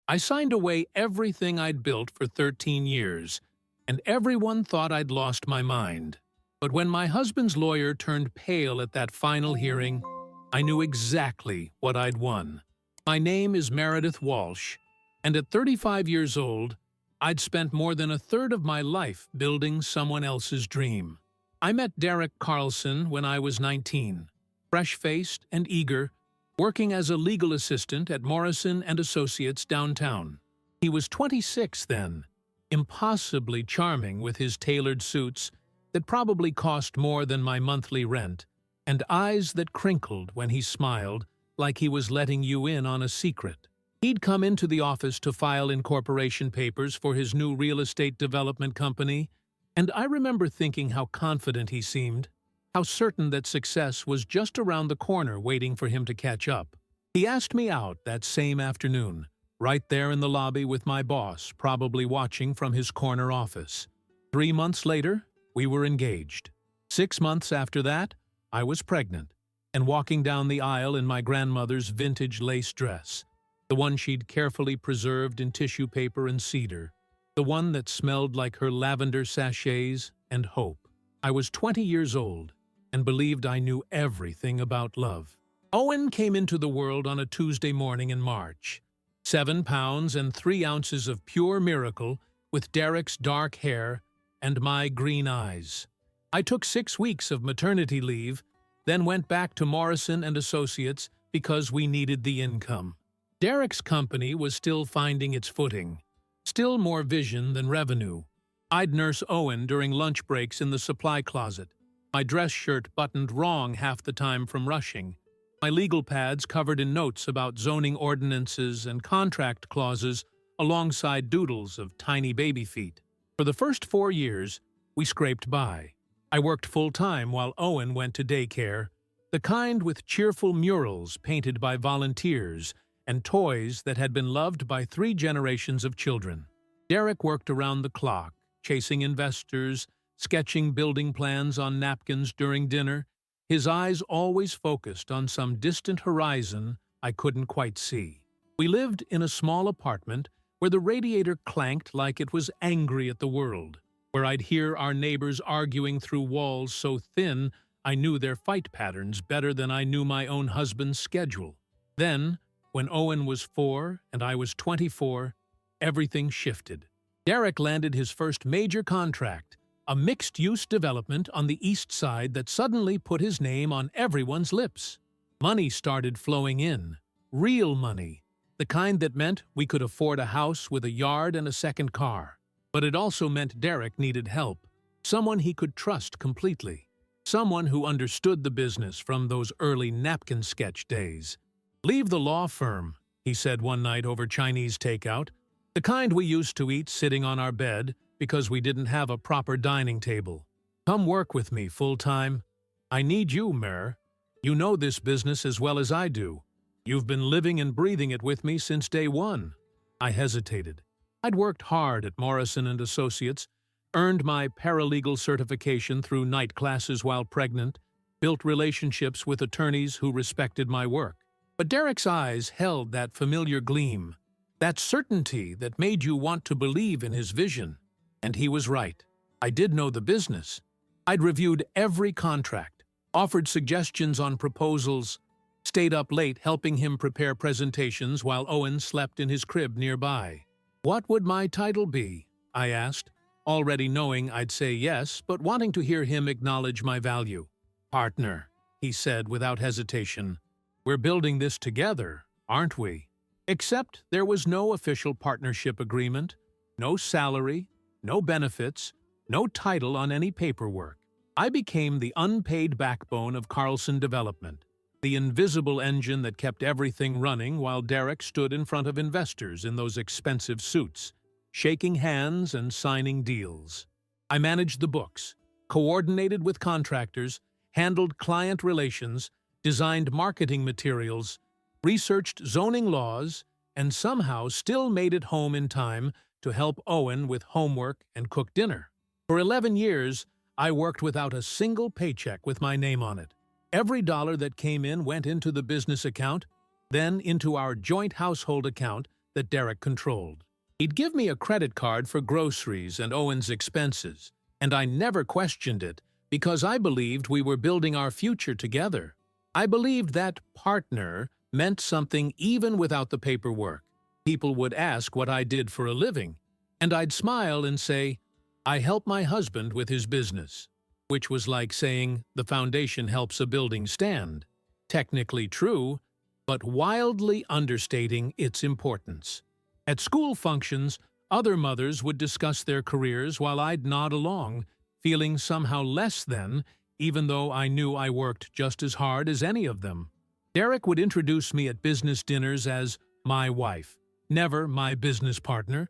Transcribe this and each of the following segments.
I signed away everything I'd built for 13 years, and everyone thought I'd lost my mind. But when my husband's lawyer turned pale at that final hearing, I knew exactly what I'd won. My name is Meredith Walsh, and at 35 years old, I'd spent more than a third of my life building someone else's dream. I met Derek Carlson when I was 19, fresh-faced and eager, working as a legal assistant at Morrison & Associates downtown. He was 26 then, impossibly charming with his tailored suits that probably cost more than my monthly rent, and eyes that crinkled when he smiled like he was letting you in on a secret. He'd come into the office to file incorporation papers for his new real estate development company, and I remember thinking how confident he seemed, how certain that success was just around the corner waiting for him to catch up. He asked me out that same afternoon, right there in the lobby with my boss, probably watching from his corner office. 3 months later, we were engaged. 6 months after that, I was pregnant and walking down the aisle in my grandmother's vintage lace dress, the one she'd carefully preserved in tissue paper and cedar, the one that smelled like her lavender sachets and hope. I was 20 years old and believed I knew everything about love. Owen came into the world on a Tuesday morning in March. 7 pounds and 3 ounces of pure miracle with Derek's dark hair and my green eyes. I took 6 weeks of maternity leave, then went back to Morrison & Associates because we needed the income. Derek's company was still finding its footing, still more vision than revenue. I'd nurse Owen during lunch breaks in the supply closet, my dress shirt buttoned wrong half the time from rushing, my legal pads covered in notes about zoning ordinances and contract clauses alongside doodles of tiny baby feet. For the first 4 years, we scraped by. I worked full-time while Owen went to daycare, the kind with cheerful murals painted by volunteers and toys that had been loved by 3 generations of children. Derek worked around the clock, chasing investors, sketching building plans on napkins during dinner, his eyes always focused on some distant horizon I couldn't quite see. We lived in a small apartment where the radiator clanked like it was angry at the world, where I'd hear our neighbors arguing through walls so thin I knew their fight patterns better than I knew my own husband's schedule. Then, when Owen was 4 and I was 24, everything shifted. Derek landed his first major contract, a mixed-use development on the east side that suddenly put his name on everyone's lips. Money started flowing in, real money, the kind that meant we could afford a house with a yard and a second car. But it also meant Derek needed help, someone he could trust completely, someone who understood the business from those early napkin sketch days. "Leave the law firm," he said one night over Chinese takeout, the kind we used to eat sitting on our bed because we didn't have a proper dining table. "Come work with me full-time. I need you, Mer. You know this business as well as I do. You've been living and breathing it with me since day one." I hesitated. I'd worked hard at Morrison & Associates, earned my paralegal certification through night classes while pregnant, built relationships with attorneys who respected my work. But Derek's eyes held that familiar gleam, that certainty that made you want to believe in his vision. And he was right. I did know the business. I'd reviewed every contract, offered suggestions on proposals, stayed up late helping him prepare presentations while Owen slept in his crib nearby. "What would my title be?" I asked, already knowing I'd say yes, but wanting to hear him acknowledge my value. "Partner," he said without hesitation. "We're building this together, aren't we?" Except there was no official partnership agreement, no salary, no benefits, no title on any paperwork. I became the unpaid backbone of Carlson Development, the invisible engine that kept everything running while Derek stood in front of investors in those expensive suits, shaking hands and signing deals. I managed the books, coordinated with contractors, handled client relations, designed marketing materials, researched zoning laws, and somehow still made it home in time to help Owen with homework and cook dinner. For 11 years, I worked without a single paycheck with my name on it. Every dollar that came in went into the business account, then into our joint household account that Derek controlled. He'd give me a credit card for groceries and Owen's expenses, and I never questioned it because I believed we were building our future together. I believed that partner meant something even without the paperwork. People would ask what I did for a living, and I'd smile and say, I help my husband with his business, which was like saying the foundation helps a building stand. Technically true, but wildly understating its importance. At school functions, other mothers would discuss their careers while I'd nod along, feeling somehow less than, even though I knew I worked just as hard as any of them. Derek would introduce me at business dinners as my wife, never my business partner,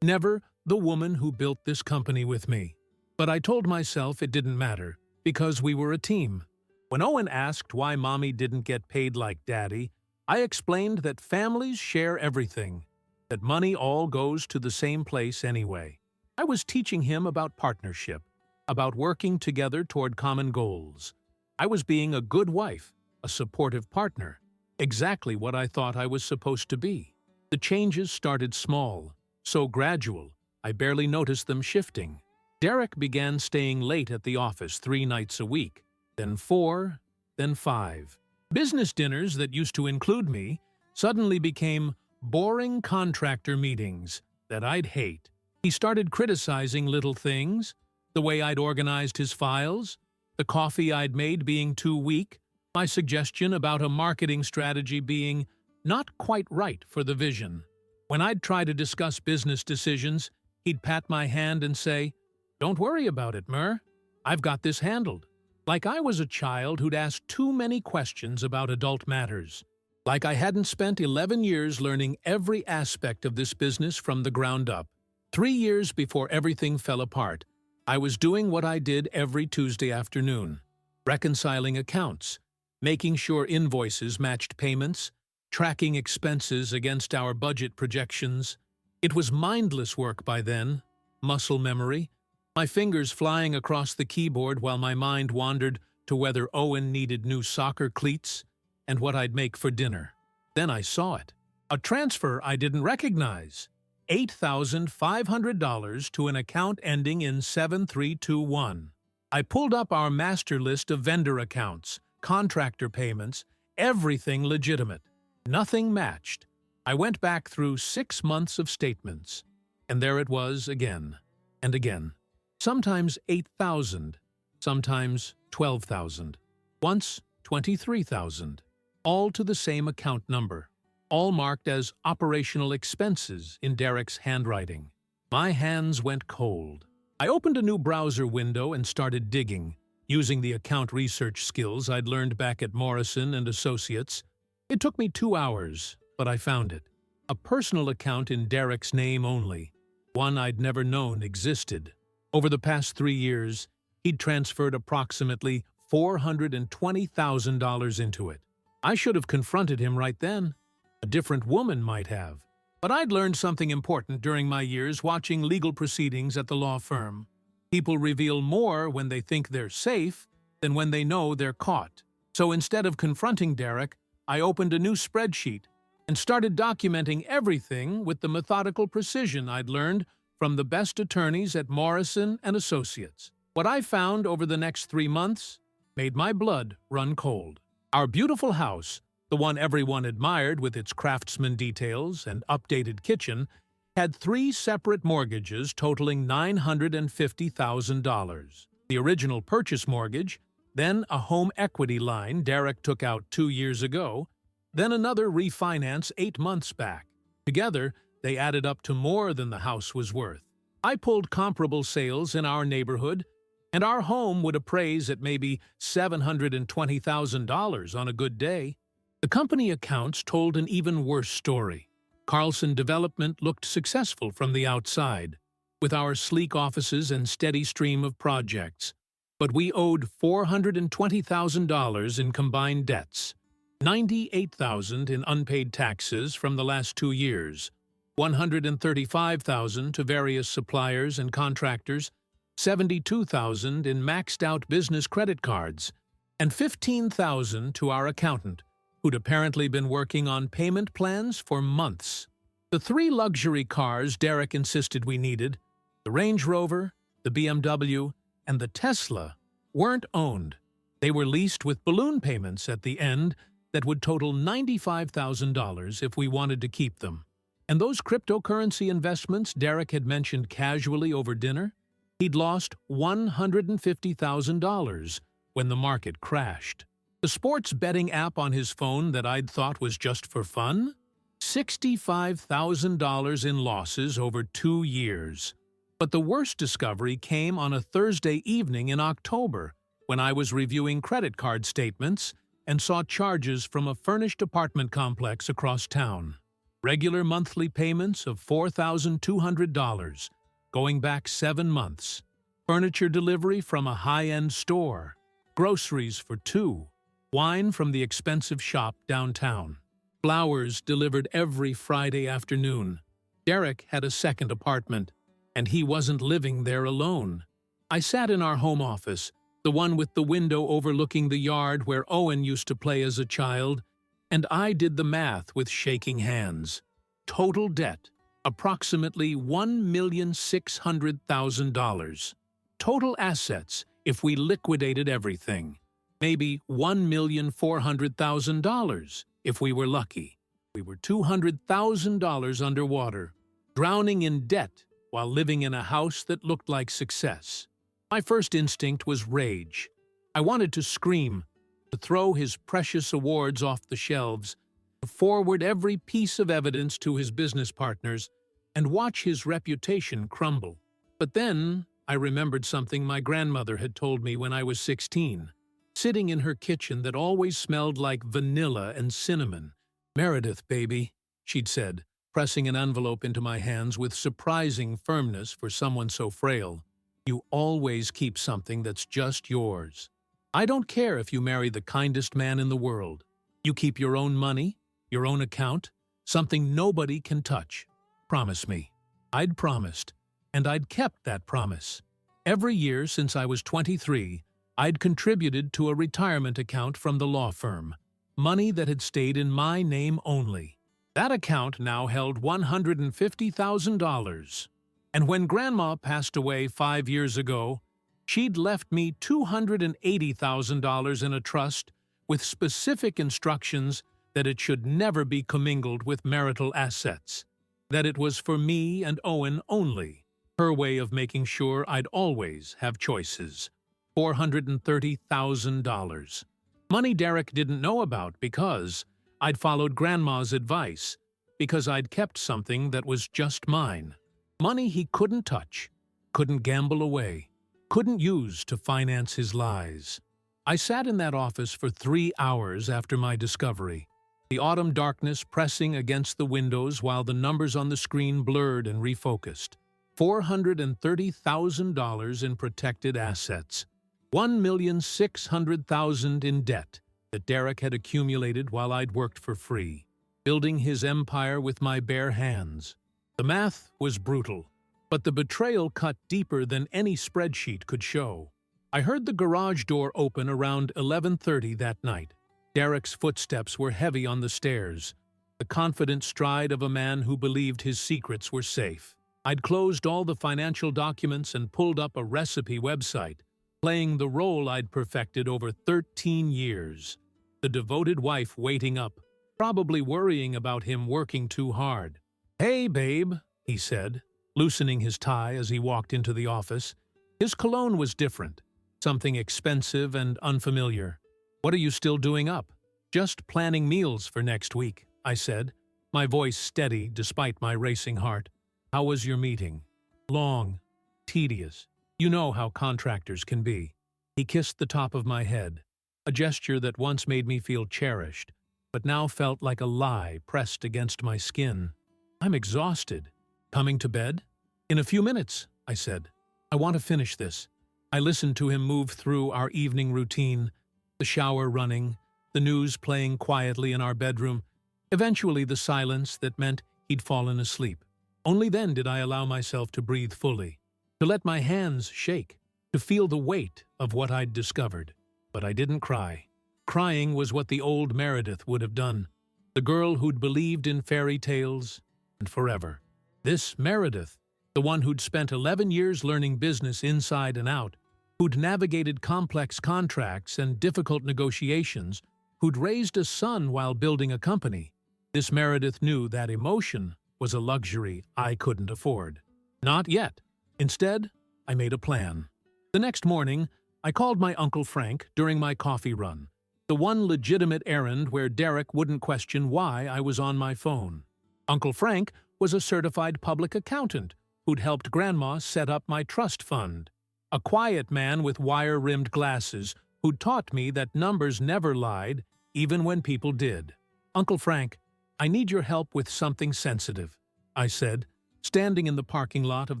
never the woman who built this company with me. But I told myself it didn't matter, because we were a team. When Owen asked why Mommy didn't get paid like Daddy, I explained that families share everything, that money all goes to the same place anyway. I was teaching him about partnership, about working together toward common goals. I was being a good wife, a supportive partner, exactly what I thought I was supposed to be. The changes started small, so gradual, I barely noticed them shifting. Derek began staying late at the office 3 nights a week, then 4, then 5. Business dinners that used to include me suddenly became boring contractor meetings that I'd hate. He started criticizing little things, the way I'd organized his files, the coffee I'd made being too weak, my suggestion about a marketing strategy being not quite right for the vision. When I'd try to discuss business decisions, he'd pat my hand and say, "Don't worry about it, Mur. I've got this handled." Like I was a child who'd asked too many questions about adult matters. Like I hadn't spent 11 years learning every aspect of this business from the ground up. 3 years before everything fell apart, I was doing what I did every Tuesday afternoon, reconciling accounts, making sure invoices matched payments, tracking expenses against our budget projections. It was mindless work by then, muscle memory, my fingers flying across the keyboard while my mind wandered to whether Owen needed new soccer cleats and what I'd make for dinner. Then I saw it. A transfer I didn't recognize. $8,500 to an account ending in 7321. I pulled up our master list of vendor accounts, contractor payments, everything legitimate. Nothing matched. I went back through 6 months of statements, and there it was again and again. Sometimes 8,000, sometimes 12,000, once 23,000, all to the same account number, all marked as operational expenses in Derek's handwriting. My hands went cold. I opened a new browser window and started digging, using the account research skills I'd learned back at Morrison and Associates. It took me 2 hours, but I found it. A personal account in Derek's name only, one I'd never known existed. Over the past 3 years, he'd transferred approximately $420,000 into it. I should have confronted him right then. A different woman might have. But I'd learned something important during my years watching legal proceedings at the law firm. People reveal more when they think they're safe than when they know they're caught. So instead of confronting Derek, I opened a new spreadsheet and started documenting everything with the methodical precision I'd learned from the best attorneys at Morrison and Associates. What I found over the next 3 months made my blood run cold. Our beautiful house, the one everyone admired with its craftsman details and updated kitchen, had 3 separate mortgages totaling $950,000. The original purchase mortgage, then a home equity line Derek took out 2 years ago, then another refinance 8 months back. Together, they added up to more than the house was worth. I pulled comparable sales in our neighborhood, and our home would appraise at maybe $720,000 on a good day. The company accounts told an even worse story. Carlson Development looked successful from the outside, with our sleek offices and steady stream of projects. But we owed $420,000 in combined debts, $98,000 in unpaid taxes from the last 2 years, $135,000 to various suppliers and contractors, $72,000 in maxed-out business credit cards, and $15,000 to our accountant, who'd apparently been working on payment plans for months. The three luxury cars Derek insisted we needed, the Range Rover, the BMW, and the Tesla, weren't owned. They were leased with balloon payments at the end that would total $95,000 if we wanted to keep them. And those cryptocurrency investments Derek had mentioned casually over dinner, he'd lost $150,000 when the market crashed. The sports betting app on his phone that I'd thought was just for fun? $65,000 in losses over 2 years. But the worst discovery came on a Thursday evening in October when I was reviewing credit card statements and saw charges from a furnished apartment complex across town. Regular monthly payments of $4,200, going back 7 months. Furniture delivery from a high-end store. Groceries for 2. Wine from the expensive shop downtown. Flowers delivered every Friday afternoon. Derek had a second apartment, and he wasn't living there alone. I sat in our home office, the one with the window overlooking the yard where Owen used to play as a child, and I did the math with shaking hands. Total debt, approximately $1,600,000. Total assets, if we liquidated everything, maybe $1,400,000 if we were lucky. We were $200,000 underwater, drowning in debt while living in a house that looked like success. My first instinct was rage. I wanted to scream, to throw his precious awards off the shelves, to forward every piece of evidence to his business partners, and watch his reputation crumble. But then I remembered something my grandmother had told me when I was 16, sitting in her kitchen that always smelled like vanilla and cinnamon. "Meredith, baby," she'd said, pressing an envelope into my hands with surprising firmness for someone so frail. "You always keep something that's just yours. I don't care if you marry the kindest man in the world. You keep your own money, your own account, something nobody can touch. Promise me." I'd promised, and I'd kept that promise. Every year since I was 23, I'd contributed to a retirement account from the law firm, money that had stayed in my name only. That account now held $150,000. And when Grandma passed away 5 years ago, she'd left me $280,000 in a trust with specific instructions that it should never be commingled with marital assets, that it was for me and Owen only, her way of making sure I'd always have choices. $430,000. Money Derek didn't know about because I'd followed Grandma's advice, because I'd kept something that was just mine. Money he couldn't touch, couldn't gamble away, couldn't use to finance his lies. I sat in that office for 3 hours after my discovery, the autumn darkness pressing against the windows while the numbers on the screen blurred and refocused. $430,000 in protected assets. $1,600,000 in debt that Derek had accumulated while I'd worked for free, building his empire with my bare hands. The math was brutal, but the betrayal cut deeper than any spreadsheet could show. I heard the garage door open around 11:30 that night. Derek's footsteps were heavy on the stairs, the confident stride of a man who believed his secrets were safe. I'd closed all the financial documents and pulled up a recipe website, playing the role I'd perfected over 13 years. The devoted wife waiting up, probably worrying about him working too hard. "Hey, babe," he said, loosening his tie as he walked into the office. His cologne was different, something expensive and unfamiliar. "What are you still doing up?" "Just planning meals for next week," I said, my voice steady despite my racing heart. "How was your meeting?" "Long, tedious. You know how contractors can be." He kissed the top of my head, a gesture that once made me feel cherished, but now felt like a lie pressed against my skin. "I'm exhausted." "Coming to bed?" "In a few minutes," I said. "I want to finish this." I listened to him move through our evening routine, the shower running, the news playing quietly in our bedroom, eventually the silence that meant he'd fallen asleep. Only then did I allow myself to breathe fully, to let my hands shake, to feel the weight of what I'd discovered. But I didn't cry. Crying was what the old Meredith would have done, the girl who'd believed in fairy tales, forever. This Meredith, the one who'd spent 11 years learning business inside and out, who'd navigated complex contracts and difficult negotiations, who'd raised a son while building a company, this Meredith knew that emotion was a luxury I couldn't afford. Not yet. Instead, I made a plan. The next morning, I called my Uncle Frank during my coffee run, the one legitimate errand where Derek wouldn't question why I was on my phone. Uncle Frank was a certified public accountant who'd helped Grandma set up my trust fund. A quiet man with wire-rimmed glasses who'd taught me that numbers never lied, even when people did. "Uncle Frank, I need your help with something sensitive," I said, standing in the parking lot of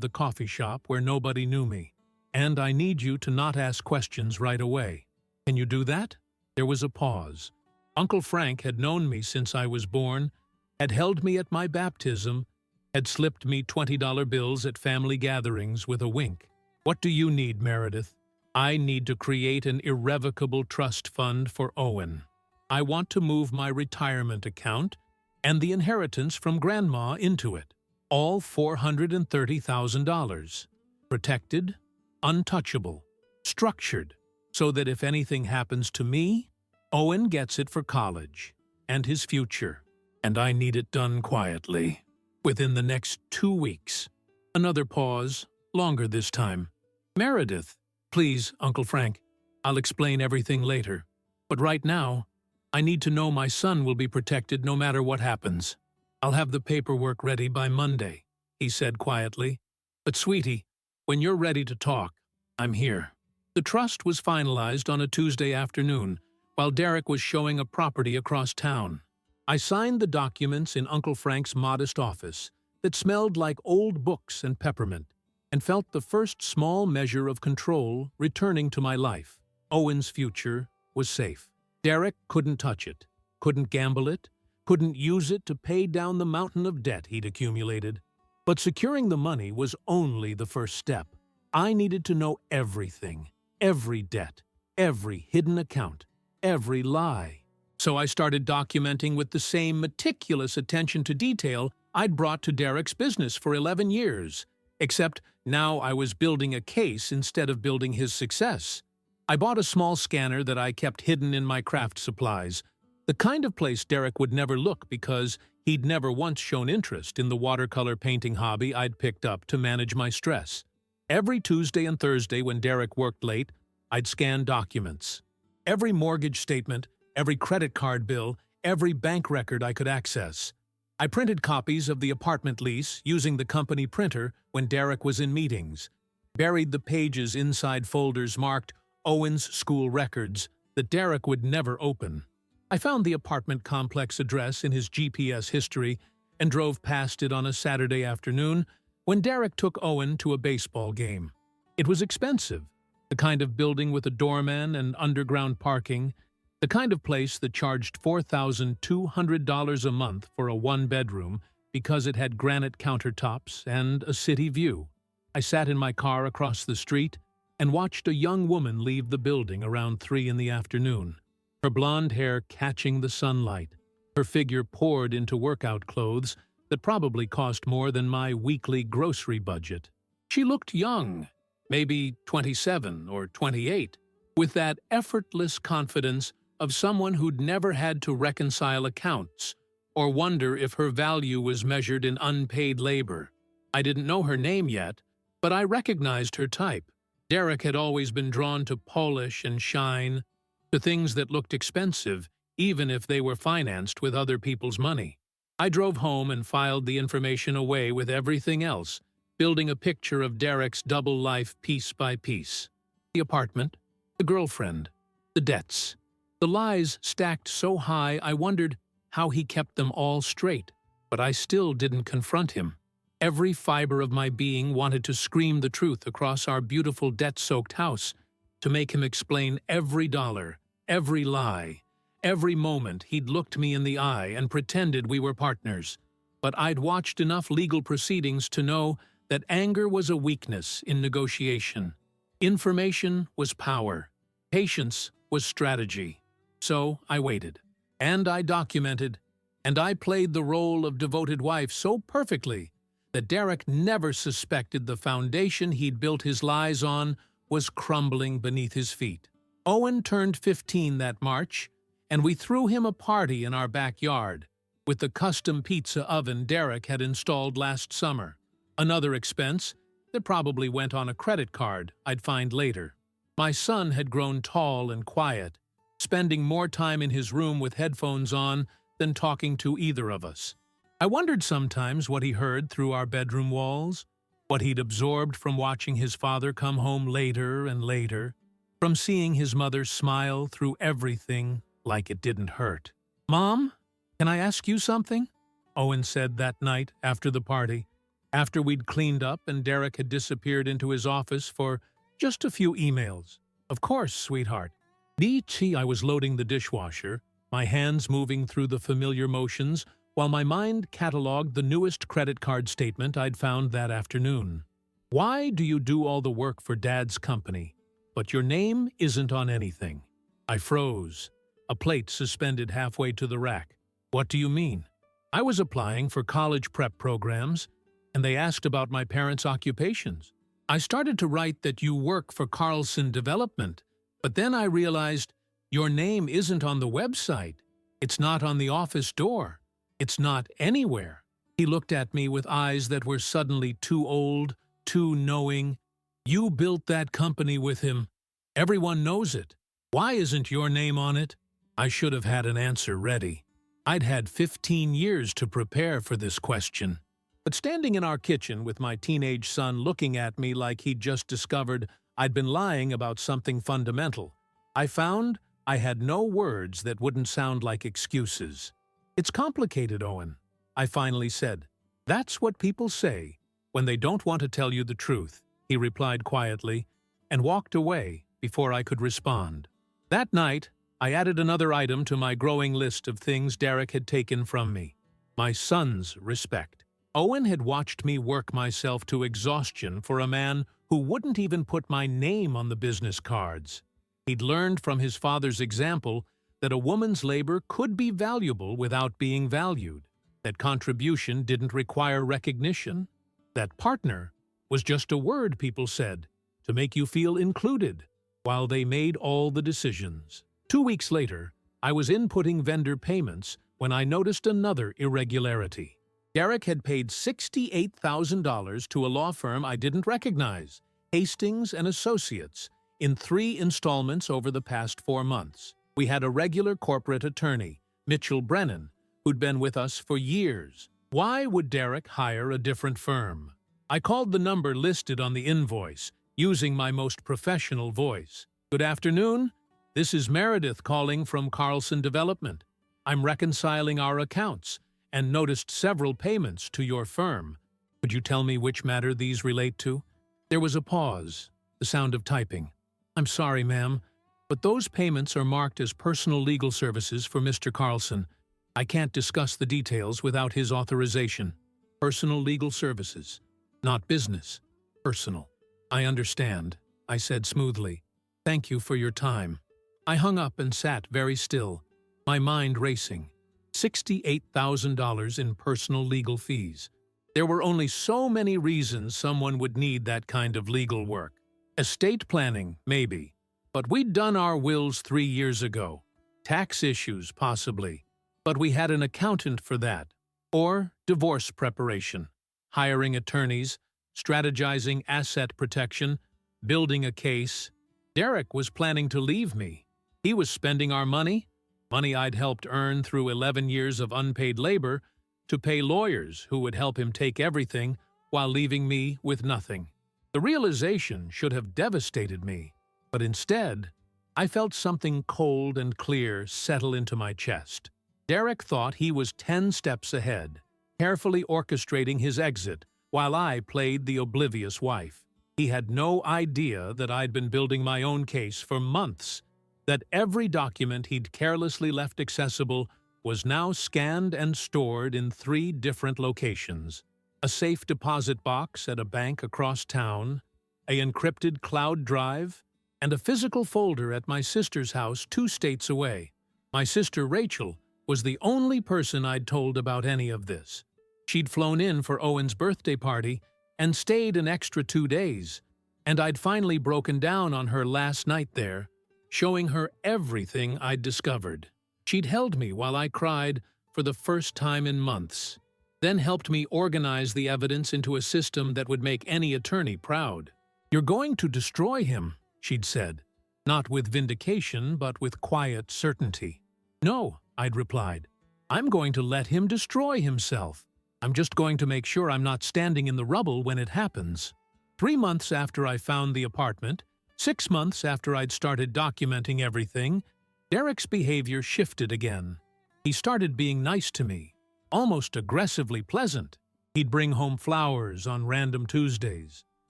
the coffee shop where nobody knew me. "And I need you to not ask questions right away. Can you do that?" There was a pause. Uncle Frank had known me since I was born, had held me at my baptism, had slipped me $20 bills at family gatherings with a wink. "What do you need, Meredith?" "I need to create an irrevocable trust fund for Owen. I want to move my retirement account and the inheritance from Grandma into it. All $430,000. Protected, untouchable, structured, so that if anything happens to me, Owen gets it for college and his future. And I need it done quietly, within the next 2 weeks." Another pause, longer this time. "Meredith." "Please, Uncle Frank, I'll explain everything later. But right now, I need to know my son will be protected no matter what happens." "I'll have the paperwork ready by Monday," he said quietly. "But sweetie, when you're ready to talk, I'm here." The trust was finalized on a Tuesday afternoon, while Derek was showing a property across town. I signed the documents in Uncle Frank's modest office that smelled like old books and peppermint, and felt the first small measure of control returning to my life. Owen's future was safe. Derek couldn't touch it, couldn't gamble it, couldn't use it to pay down the mountain of debt he'd accumulated. But securing the money was only the first step. I needed to know everything, every debt, every hidden account, every lie. So I started documenting with the same meticulous attention to detail I'd brought to Derek's business for 11 years, except now I was building a case instead of building his success. I bought a small scanner that I kept hidden in my craft supplies, the kind of place Derek would never look because he'd never once shown interest in the watercolor painting hobby I'd picked up to manage my stress. Every Tuesday and Thursday when Derek worked late, I'd scan documents. Every mortgage statement, every credit card bill, every bank record I could access. I printed copies of the apartment lease using the company printer when Derek was in meetings, buried the pages inside folders marked Owen's school records that Derek would never open. I found the apartment complex address in his GPS history and drove past it on a Saturday afternoon when Derek took Owen to a baseball game. It was expensive, the kind of building with a doorman and underground parking, the kind of place that charged $4,200 a month for a one-bedroom because it had granite countertops and a city view. I sat in my car across the street and watched a young woman leave the building around 3 in the afternoon, her blonde hair catching the sunlight, her figure poured into workout clothes that probably cost more than my weekly grocery budget. She looked young, maybe 27 or 28, with that effortless confidence of someone who'd never had to reconcile accounts or wonder if her value was measured in unpaid labor. I didn't know her name yet, but I recognized her type. Derek had always been drawn to polish and shine, to things that looked expensive, even if they were financed with other people's money. I drove home and filed the information away with everything else, building a picture of Derek's double life piece by piece. The apartment, the girlfriend, the debts. The lies stacked so high I wondered how he kept them all straight, but I still didn't confront him. Every fiber of my being wanted to scream the truth across our beautiful debt-soaked house, to make him explain every dollar, every lie, every moment he'd looked me in the eye and pretended we were partners. But I'd watched enough legal proceedings to know that anger was a weakness in negotiation. Information was power. Patience was strategy. So I waited. And I documented And I played the role of devoted wife so perfectly that Derek never suspected the foundation he'd built his lies on was crumbling beneath his feet. Owen turned 15 that March, and we threw him a party in our backyard with the custom pizza oven Derek had installed last summer. Another expense that probably went on a credit card I'd find later. My son had grown tall and quiet, spending more time in his room with headphones on than talking to either of us. I wondered sometimes what he heard through our bedroom walls, what he'd absorbed from watching his father come home later and later, from seeing his mother smile through everything like it didn't hurt. "Mom, can I ask you something?" Owen said that night after the party, after we'd cleaned up and Derek had disappeared into his office for just a few emails. "Of course, sweetheart." I was loading the dishwasher, my hands moving through the familiar motions while my mind cataloged the newest credit card statement I'd found that afternoon. "Why do you do all the work for Dad's company, but your name isn't on anything?" I froze, a plate suspended halfway to the rack. "What do you mean?" "I was applying for college prep programs, and they asked about my parents' occupations. I started to write that you work for Carlson Development, but then I realized your name isn't on the website. It's not on the office door. It's not anywhere." He looked at me with eyes that were suddenly too old, too knowing. "You built that company with him. Everyone knows it. Why isn't your name on it?" I should have had an answer ready. I'd had 15 years to prepare for this question. But standing in our kitchen with my teenage son looking at me like he'd just discovered I'd been lying about something fundamental, I found I had no words that wouldn't sound like excuses. "It's complicated, Owen," I finally said. "That's what people say when they don't want to tell you the truth," he replied quietly, and walked away before I could respond. That night, I added another item to my growing list of things Derek had taken from me: my son's respect. Owen had watched me work myself to exhaustion for a man who wouldn't even put my name on the business cards. He'd learned from his father's example that a woman's labor could be valuable without being valued, that contribution didn't require recognition, that partner was just a word people said to make you feel included while they made all the decisions. 2 weeks later, I was inputting vendor payments when I noticed another irregularity. Derek had paid $68,000 to a law firm I didn't recognize, Hastings and Associates, in 3 installments over the past 4 months. We had a regular corporate attorney, Mitchell Brennan, who'd been with us for years. Why would Derek hire a different firm? I called the number listed on the invoice, using my most professional voice. "Good afternoon. This is Meredith calling from Carlson Development. I'm reconciling our accounts and noticed several payments to your firm. Could you tell me which matter these relate to?" There was a pause, the sound of typing. "I'm sorry, ma'am, but those payments are marked as personal legal services for Mr. Carlson. I can't discuss the details without his authorization." "Personal legal services, not business. Personal." "I understand," I said smoothly. "Thank you for your time." I hung up and sat very still, my mind racing. $68,000 in personal legal fees. There were only so many reasons someone would need that kind of legal work. Estate planning, maybe. But we'd done our wills 3 years ago. Tax issues, possibly. But we had an accountant for that. Or divorce preparation. Hiring attorneys, strategizing asset protection, building a case. Derek was planning to leave me. He was spending our money I'd helped earn through 11 years of unpaid labor, to pay lawyers who would help him take everything while leaving me with nothing. The realization should have devastated me, but instead, I felt something cold and clear settle into my chest. Derek thought he was 10 steps ahead, carefully orchestrating his exit while I played the oblivious wife. He had no idea that I'd been building my own case for months, that every document he'd carelessly left accessible was now scanned and stored in 3 different locations: a safe deposit box at a bank across town, an encrypted cloud drive, and a physical folder at my sister's house 2 states away. My sister Rachel was the only person I'd told about any of this. She'd flown in for Owen's birthday party and stayed an extra 2 days, and I'd finally broken down on her last night there, showing her everything I'd discovered. She'd held me while I cried for the first time in months, then helped me organize the evidence into a system that would make any attorney proud. "You're going to destroy him," she'd said, not with vindication but with quiet certainty. "No," I'd replied. "I'm going to let him destroy himself. I'm just going to make sure I'm not standing in the rubble when it happens." 3 months after I found the apartment, 6 months after I'd started documenting everything, Derek's behavior shifted again. He started being nice to me, almost aggressively pleasant. He'd bring home flowers on random Tuesdays,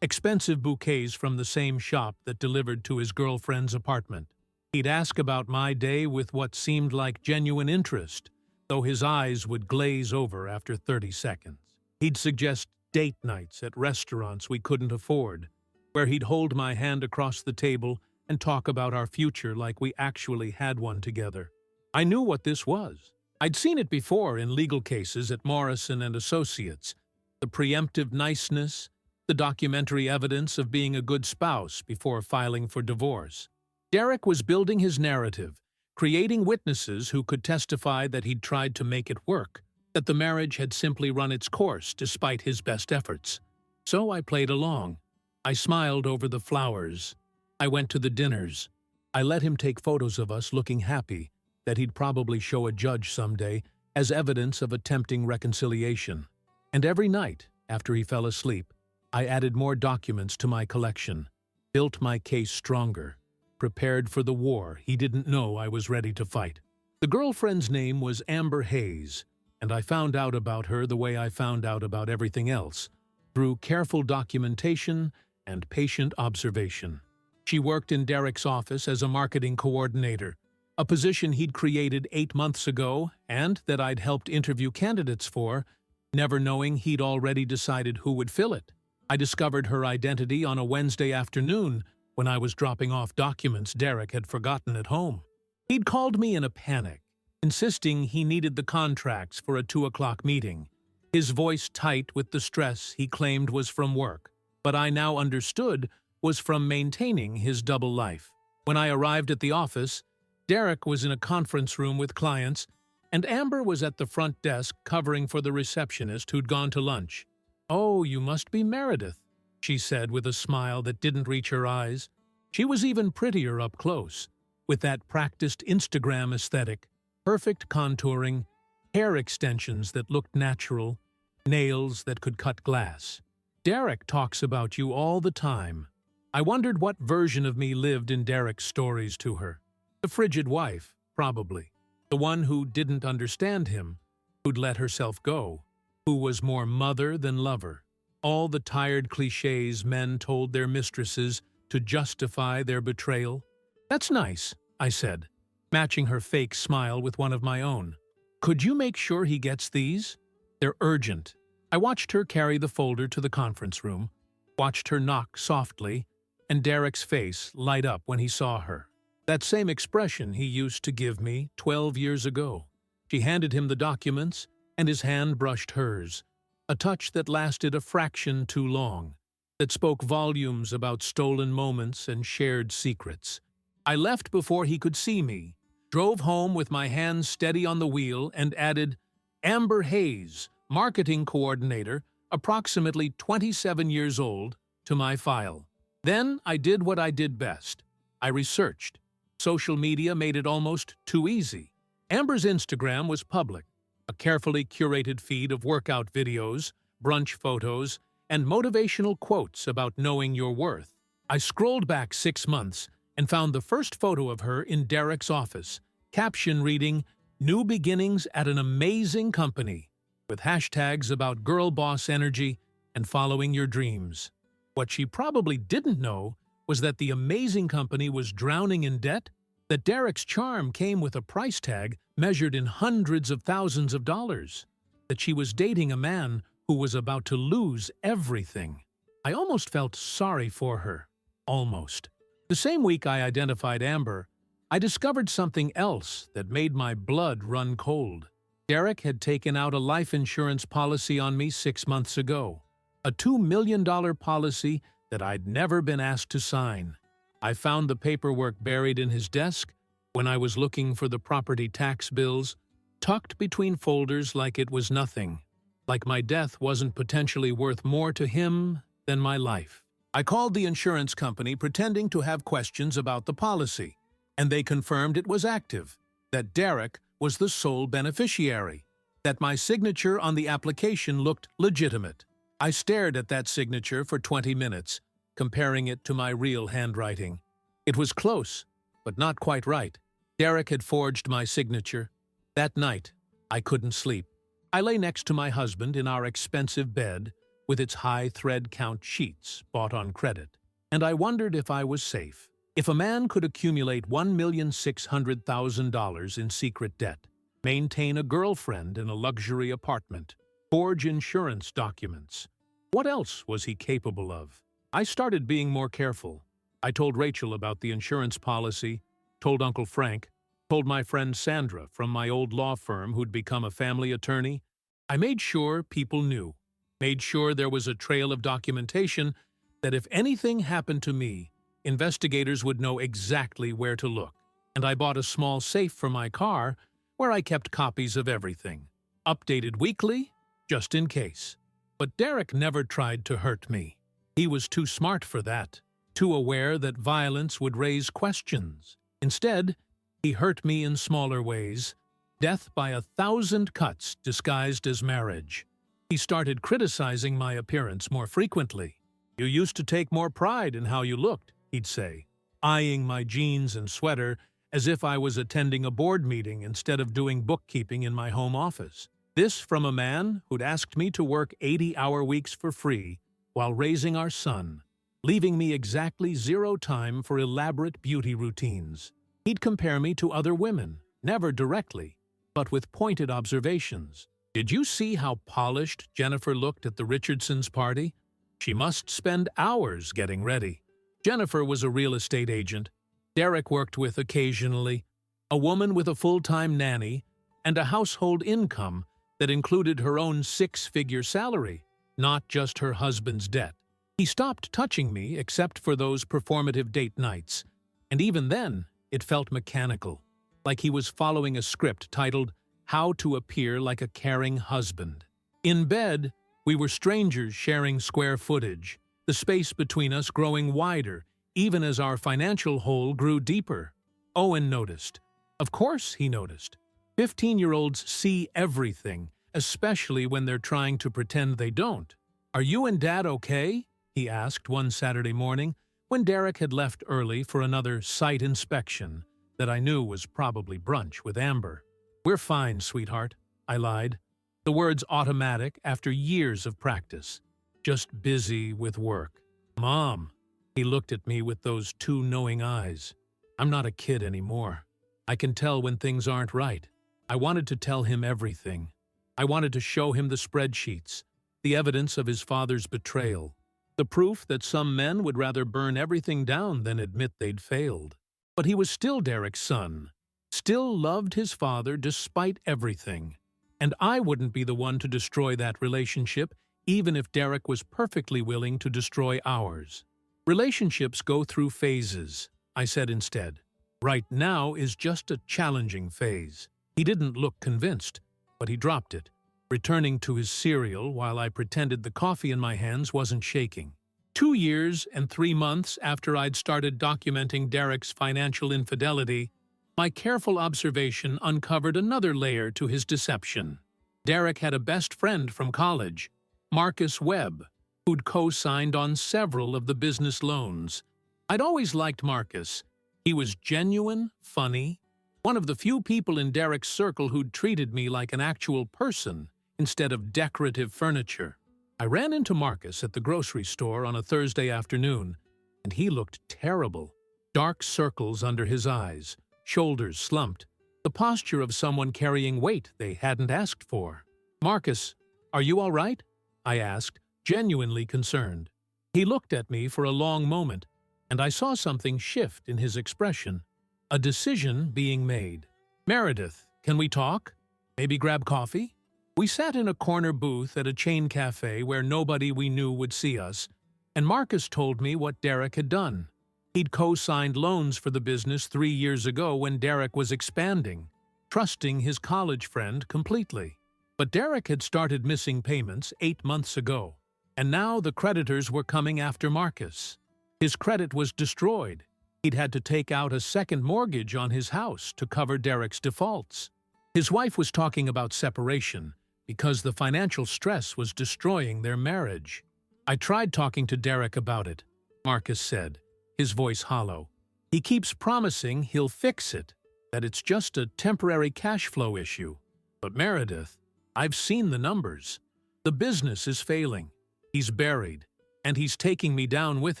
expensive bouquets from the same shop that delivered to his girlfriend's apartment. He'd ask about my day with what seemed like genuine interest, though his eyes would glaze over after 30 seconds. He'd suggest date nights at restaurants we couldn't afford, where he'd hold my hand across the table and talk about our future like we actually had one together. I knew what this was. I'd seen it before in legal cases at Morrison and Associates, the preemptive niceness, the documentary evidence of being a good spouse before filing for divorce. Derek was building his narrative, creating witnesses who could testify that he'd tried to make it work, that the marriage had simply run its course despite his best efforts. So I played along. I smiled over the flowers. I went to the dinners. I let him take photos of us looking happy, that he'd probably show a judge someday as evidence of attempting reconciliation. And every night, after he fell asleep, I added more documents to my collection, built my case stronger, prepared for the war he didn't know I was ready to fight. The girlfriend's name was Amber Hayes, and I found out about her the way I found out about everything else, through careful documentation and patient observation. She worked in Derek's office as a marketing coordinator, a position he'd created 8 months ago and that I'd helped interview candidates for, never knowing he'd already decided who would fill it. I discovered her identity on a Wednesday afternoon when I was dropping off documents Derek had forgotten at home. He'd called me in a panic, insisting he needed the contracts for a 2 o'clock meeting, his voice tight with the stress he claimed was from work, but I now understood was from maintaining his double life. When I arrived at the office, Derek was in a conference room with clients, and Amber was at the front desk covering for the receptionist who'd gone to lunch. "Oh, you must be Meredith," she said with a smile that didn't reach her eyes. She was even prettier up close, with that practiced Instagram aesthetic, perfect contouring, hair extensions that looked natural, nails that could cut glass. "Derek talks about you all the time." I wondered what version of me lived in Derek's stories to her. The frigid wife, probably. The one who didn't understand him, who'd let herself go, who was more mother than lover. All the tired cliches men told their mistresses to justify their betrayal. "That's nice," I said, matching her fake smile with one of my own. "Could you make sure he gets these? They're urgent." I watched her carry the folder to the conference room, watched her knock softly, and Derek's face light up when he saw her. That same expression he used to give me 12 years ago. She handed him the documents, and his hand brushed hers, a touch that lasted a fraction too long, that spoke volumes about stolen moments and shared secrets. I left before he could see me, drove home with my hands steady on the wheel, and added, "Amber Hayes, marketing coordinator, approximately 27 years old," to my file. Then I did what I did best. I researched. Social media made it almost too easy. Amber's Instagram was public, a carefully curated feed of workout videos, brunch photos, and motivational quotes about knowing your worth. I scrolled back 6 months and found the first photo of her in Derek's office, caption reading, "New beginnings at an amazing company," with hashtags about girl boss energy and following your dreams. What she probably didn't know was that the amazing company was drowning in debt, that Derek's charm came with a price tag measured in hundreds of thousands of dollars, that she was dating a man who was about to lose everything. I almost felt sorry for her. Almost. The same week I identified Amber, I discovered something else that made my blood run cold. Derek had taken out a life insurance policy on me 6 months ago. A $2 million policy that I'd never been asked to sign. I found the paperwork buried in his desk when I was looking for the property tax bills, tucked between folders like it was nothing, like my death wasn't potentially worth more to him than my life. I called the insurance company pretending to have questions about the policy, and they confirmed it was active, that Derek was the sole beneficiary, that my signature on the application looked legitimate. I stared at that signature for 20 minutes, comparing it to my real handwriting. It was close, but not quite right. Derek had forged my signature. That night, I couldn't sleep. I lay next to my husband in our expensive bed with its high thread count sheets bought on credit, and I wondered if I was safe. If a man could accumulate $1,600,000 in secret debt, maintain a girlfriend in a luxury apartment, forge insurance documents, what else was he capable of? I started being more careful. I told Rachel about the insurance policy, told Uncle Frank, told my friend Sandra from my old law firm who'd become a family attorney. I made sure people knew, made sure there was a trail of documentation that if anything happened to me, investigators would know exactly where to look. And I bought a small safe for my car where I kept copies of everything, updated weekly, just in case. But Derek never tried to hurt me. He was too smart for that, too aware that violence would raise questions. Instead, he hurt me in smaller ways, death by 1,000 cuts disguised as marriage. He started criticizing my appearance more frequently. "You used to take more pride in how you looked," he'd say, eyeing my jeans and sweater as if I was attending a board meeting instead of doing bookkeeping in my home office. This from a man who'd asked me to work 80-hour weeks for free while raising our son, leaving me exactly 0 time for elaborate beauty routines. He'd compare me to other women, never directly, but with pointed observations. "Did you see how polished Jennifer looked at the Richardsons' party? She must spend hours getting ready." Jennifer was a real estate agent. Derek worked with occasionally, a woman with a full-time nanny and a household income that included her own 6-figure salary, not just her husband's debt. He stopped touching me except for those performative date nights, and even then, it felt mechanical, like he was following a script titled "How to Appear Like a Caring Husband." In bed, we were strangers sharing square footage, the space between us growing wider, even as our financial hole grew deeper. Owen noticed. Of course he noticed. 15-year-olds see everything, especially when they're trying to pretend they don't. "Are you and Dad okay?" he asked one Saturday morning, when Derek had left early for another site inspection that I knew was probably brunch with Amber. "We're fine, sweetheart," I lied, the words automatic after years of practice. "Just busy with work." "Mom," he looked at me with those 2 knowing eyes. I'm not a kid anymore. I can tell when things aren't right. I wanted to tell him everything. I wanted to show him the spreadsheets, the evidence of his father's betrayal, the proof that some men would rather burn everything down than admit they'd failed. But he was still Derek's son, still loved his father despite everything. And I wouldn't be the one to destroy that relationship, even if Derek was perfectly willing to destroy ours. "Relationships go through phases," I said instead. "Right now is just a challenging phase." He didn't look convinced, but he dropped it, returning to his cereal while I pretended the coffee in my hands wasn't shaking. 2 years and 3 months after I'd started documenting Derek's financial infidelity, my careful observation uncovered another layer to his deception. Derek had a best friend from college, Marcus Webb, who'd co-signed on several of the business loans. I'd always liked Marcus. He was genuine, funny, one of the few people in Derek's circle who'd treated me like an actual person instead of decorative furniture. I ran into Marcus at the grocery store on a Thursday afternoon, and he looked terrible. Dark circles under his eyes, shoulders slumped, the posture of someone carrying weight they hadn't asked for. "Marcus, are you all right?" I asked, genuinely concerned. He looked at me for a long moment, and I saw something shift in his expression. A decision being made. Meredith, can we talk? Maybe grab coffee? We sat in a corner booth at a chain cafe where nobody we knew would see us, and Marcus told me what Derek had done. He'd co-signed loans for the business 3 years ago when Derek was expanding, trusting his college friend completely. But Derek had started missing payments 8 months ago, and now the creditors were coming after Marcus. His credit was destroyed. He'd had to take out a second mortgage on his house to cover Derek's defaults. His wife was talking about separation because the financial stress was destroying their marriage. I tried talking to Derek about it, Marcus said, his voice hollow. He keeps promising he'll fix it, that it's just a temporary cash flow issue. But Meredith, I've seen the numbers. The business is failing. He's buried, and he's taking me down with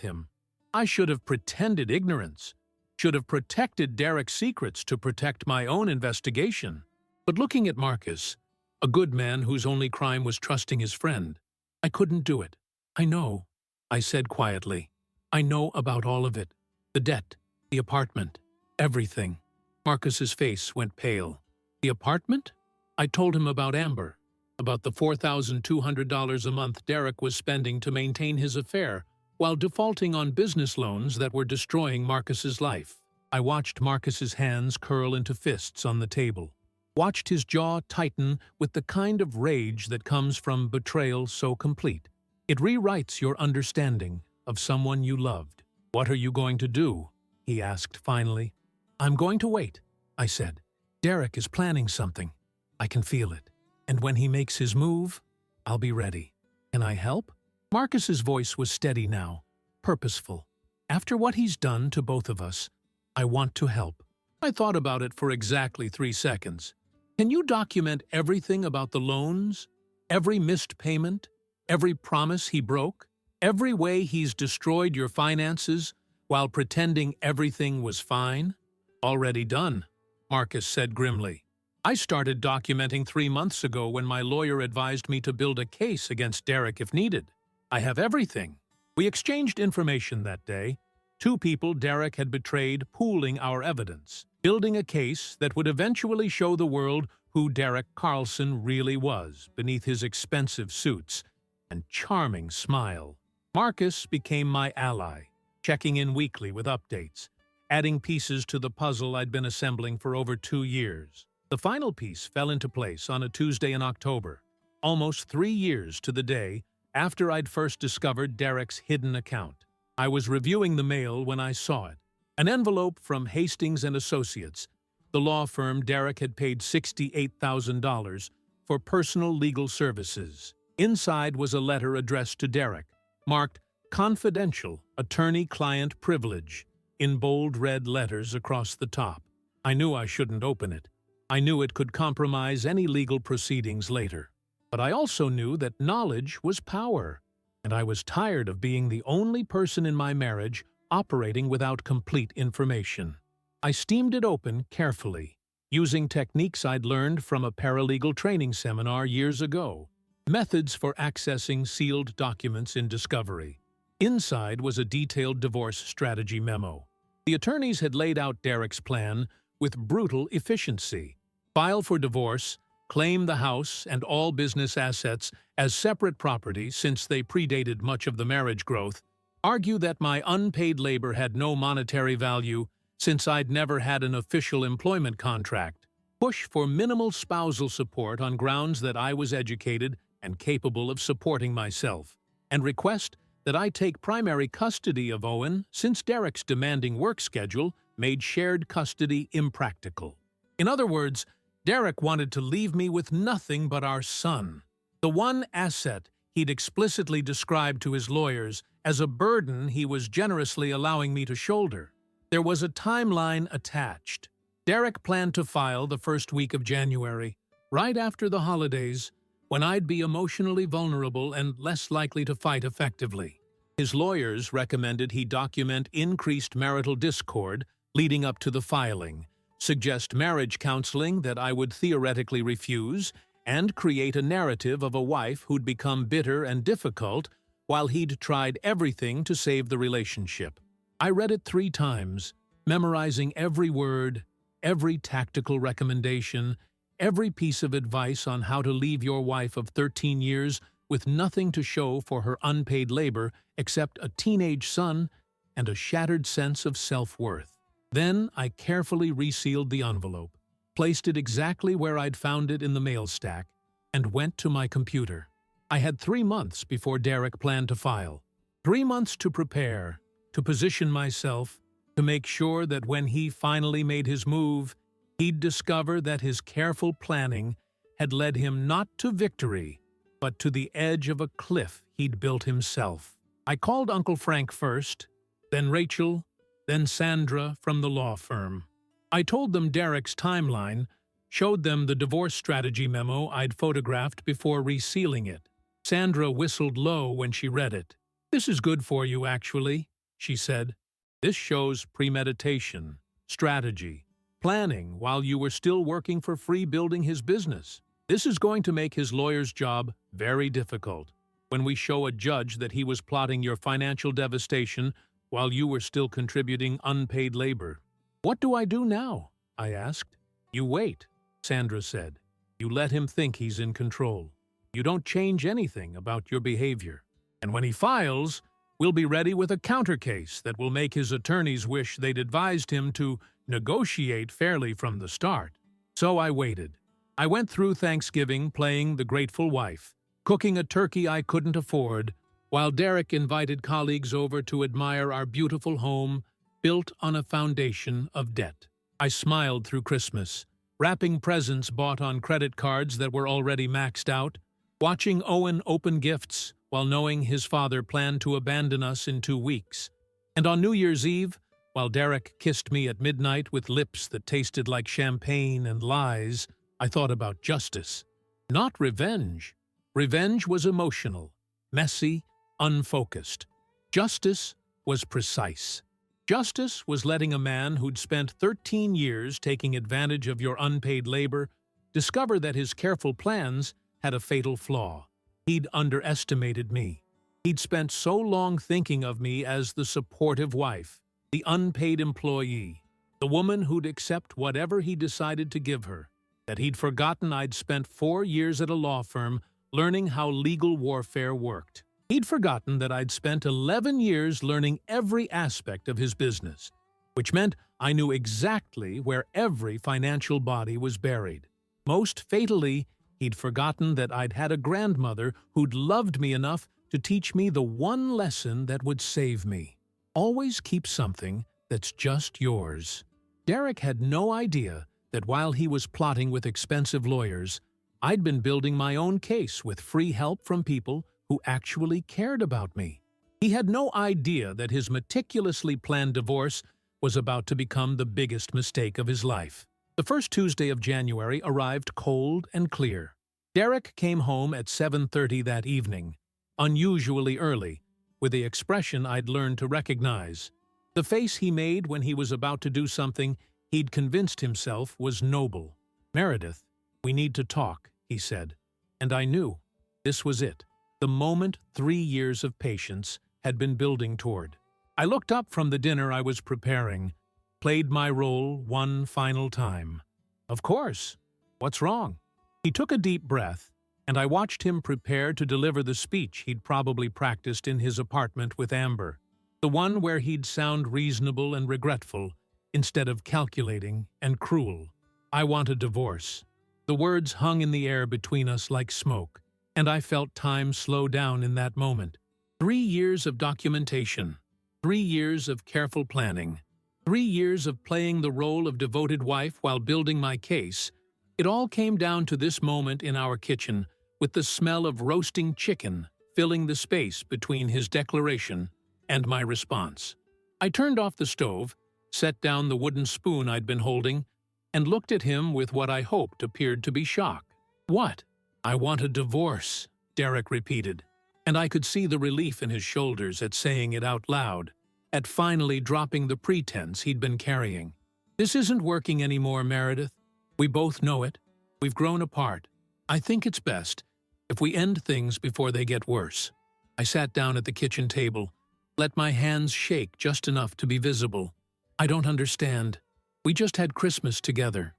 him. I should have pretended ignorance, should have protected Derek's secrets to protect my own investigation. But looking at Marcus, a good man whose only crime was trusting his friend, I couldn't do it. I know, I said quietly. I know about all of it. The debt, the apartment, everything. Marcus's face went pale. The apartment? I told him about Amber, about the $4,200 a month Derek was spending to maintain his affair, while defaulting on business loans that were destroying Marcus's life. I watched Marcus's hands curl into fists on the table, watched his jaw tighten with the kind of rage that comes from betrayal so complete. It rewrites your understanding of someone you loved. What are you going to do? He asked finally. I'm going to wait, I said. Derek is planning something. I can feel it. And when he makes his move, I'll be ready. Can I help? Marcus's voice was steady now, purposeful. After what he's done to both of us, I want to help. I thought about it for exactly 3 seconds. Can you document everything about the loans? Every missed payment? Every promise he broke? Every way he's destroyed your finances while pretending everything was fine? Already done, Marcus said grimly. I started documenting 3 months ago when my lawyer advised me to build a case against Derek if needed. I have everything. We exchanged information that day. 2 people Derek had betrayed pooling our evidence, building a case that would eventually show the world who Derek Carlson really was beneath his expensive suits and charming smile. Marcus became my ally, checking in weekly with updates, adding pieces to the puzzle I'd been assembling for over 2 years. The final piece fell into place on a Tuesday in October, almost 3 years to the day after I'd first discovered Derek's hidden account. I was reviewing the mail when I saw it. An envelope from Hastings & Associates, the law firm Derek had paid $68,000 for personal legal services. Inside was a letter addressed to Derek, marked Confidential Attorney-Client Privilege, in bold red letters across the top. I knew I shouldn't open it. I knew it could compromise any legal proceedings later. But I also knew that knowledge was power, and I was tired of being the only person in my marriage operating without complete information. I steamed it open carefully, using techniques I'd learned from a paralegal training seminar years ago. Methods for accessing sealed documents in discovery. Inside was a detailed divorce strategy memo. The attorneys had laid out Derek's plan with brutal efficiency. File for divorce, claim the house and all business assets as separate property since they predated much of the marriage growth, argue that my unpaid labor had no monetary value since I'd never had an official employment contract, push for minimal spousal support on grounds that I was educated and capable of supporting myself, and request that I take primary custody of Owen since Derek's demanding work schedule made shared custody impractical. In other words, Derek wanted to leave me with nothing but our son, the one asset he'd explicitly described to his lawyers as a burden he was generously allowing me to shoulder. There was a timeline attached. Derek planned to file the first week of January, right after the holidays, when I'd be emotionally vulnerable and less likely to fight effectively. His lawyers recommended he document increased marital discord leading up to the filing, suggest marriage counseling that I would theoretically refuse, and create a narrative of a wife who'd become bitter and difficult while he'd tried everything to save the relationship. I read it 3 times, memorizing every word, every tactical recommendation, every piece of advice on how to leave your wife of 13 years with nothing to show for her unpaid labor except a teenage son and a shattered sense of self-worth. Then I carefully resealed the envelope, placed it exactly where I'd found it in the mail stack, and went to my computer. I had 3 months before Derek planned to file. 3 months to prepare, to position myself, to make sure that when he finally made his move, he'd discover that his careful planning had led him not to victory, but to the edge of a cliff he'd built himself. I called Uncle Frank first, then Rachel, then Sandra from the law firm. I told them Derek's timeline, showed them the divorce strategy memo I'd photographed before resealing it. Sandra whistled low when she read it. "This is good for you, actually," she said. "This shows premeditation, strategy, planning while you were still working for free building his business. This is going to make his lawyer's job very difficult when we show a judge that he was plotting your financial devastation while you were still contributing unpaid labor." "What do I do now?" I asked. "You wait," Sandra said. "You let him think he's in control. You don't change anything about your behavior. And when he files, we'll be ready with a counter case that will make his attorneys wish they'd advised him to negotiate fairly from the start." So I waited. I went through Thanksgiving playing the grateful wife, cooking a turkey I couldn't afford, while Derek invited colleagues over to admire our beautiful home built on a foundation of debt. I smiled through Christmas, wrapping presents bought on credit cards that were already maxed out, watching Owen open gifts while knowing his father planned to abandon us in 2 weeks. And on New Year's Eve, while Derek kissed me at midnight with lips that tasted like champagne and lies, I thought about justice. Not revenge. Revenge was emotional, messy, unfocused. Justice was precise. Justice was letting a man who'd spent 13 years taking advantage of your unpaid labor discover that his careful plans had a fatal flaw. He'd underestimated me. He'd spent so long thinking of me as the supportive wife, the unpaid employee, the woman who'd accept whatever he decided to give her, that he'd forgotten I'd spent 4 years at a law firm learning how legal warfare worked. He'd forgotten that I'd spent 11 years learning every aspect of his business, which meant I knew exactly where every financial body was buried. Most fatally, he'd forgotten that I'd had a grandmother who'd loved me enough to teach me the one lesson that would save me. Always keep something that's just yours. Derek had no idea that while he was plotting with expensive lawyers, I'd been building my own case with free help from people who actually cared about me. He had no idea that his meticulously planned divorce was about to become the biggest mistake of his life. The first Tuesday of January arrived cold and clear. Derek came home at 7:30 that evening, unusually early, with the expression I'd learned to recognize. The face he made when he was about to do something he'd convinced himself was noble. "Meredith, we need to talk," he said. And I knew this was it, the moment 3 years of patience had been building toward. I looked up from the dinner I was preparing, played my role one final time. "Of course. What's wrong?" He took a deep breath, and I watched him prepare to deliver the speech he'd probably practiced in his apartment with Amber, the one where he'd sound reasonable and regretful instead of calculating and cruel. "I want a divorce." The words hung in the air between us like smoke, and I felt time slow down in that moment. 3 years of documentation, 3 years of careful planning, 3 years of playing the role of devoted wife while building my case. It all came down to this moment in our kitchen, with the smell of roasting chicken filling the space between his declaration and my response. I turned off the stove, set down the wooden spoon I'd been holding, and looked at him with what I hoped appeared to be shock. "What?" "I want a divorce," Derek repeated, and I could see the relief in his shoulders at saying it out loud, at finally dropping the pretense he'd been carrying. "This isn't working anymore, Meredith. We both know it. We've grown apart. I think it's best if we end things before they get worse." I sat down at the kitchen table, let my hands shake just enough to be visible. I don't understand. We just had Christmas together.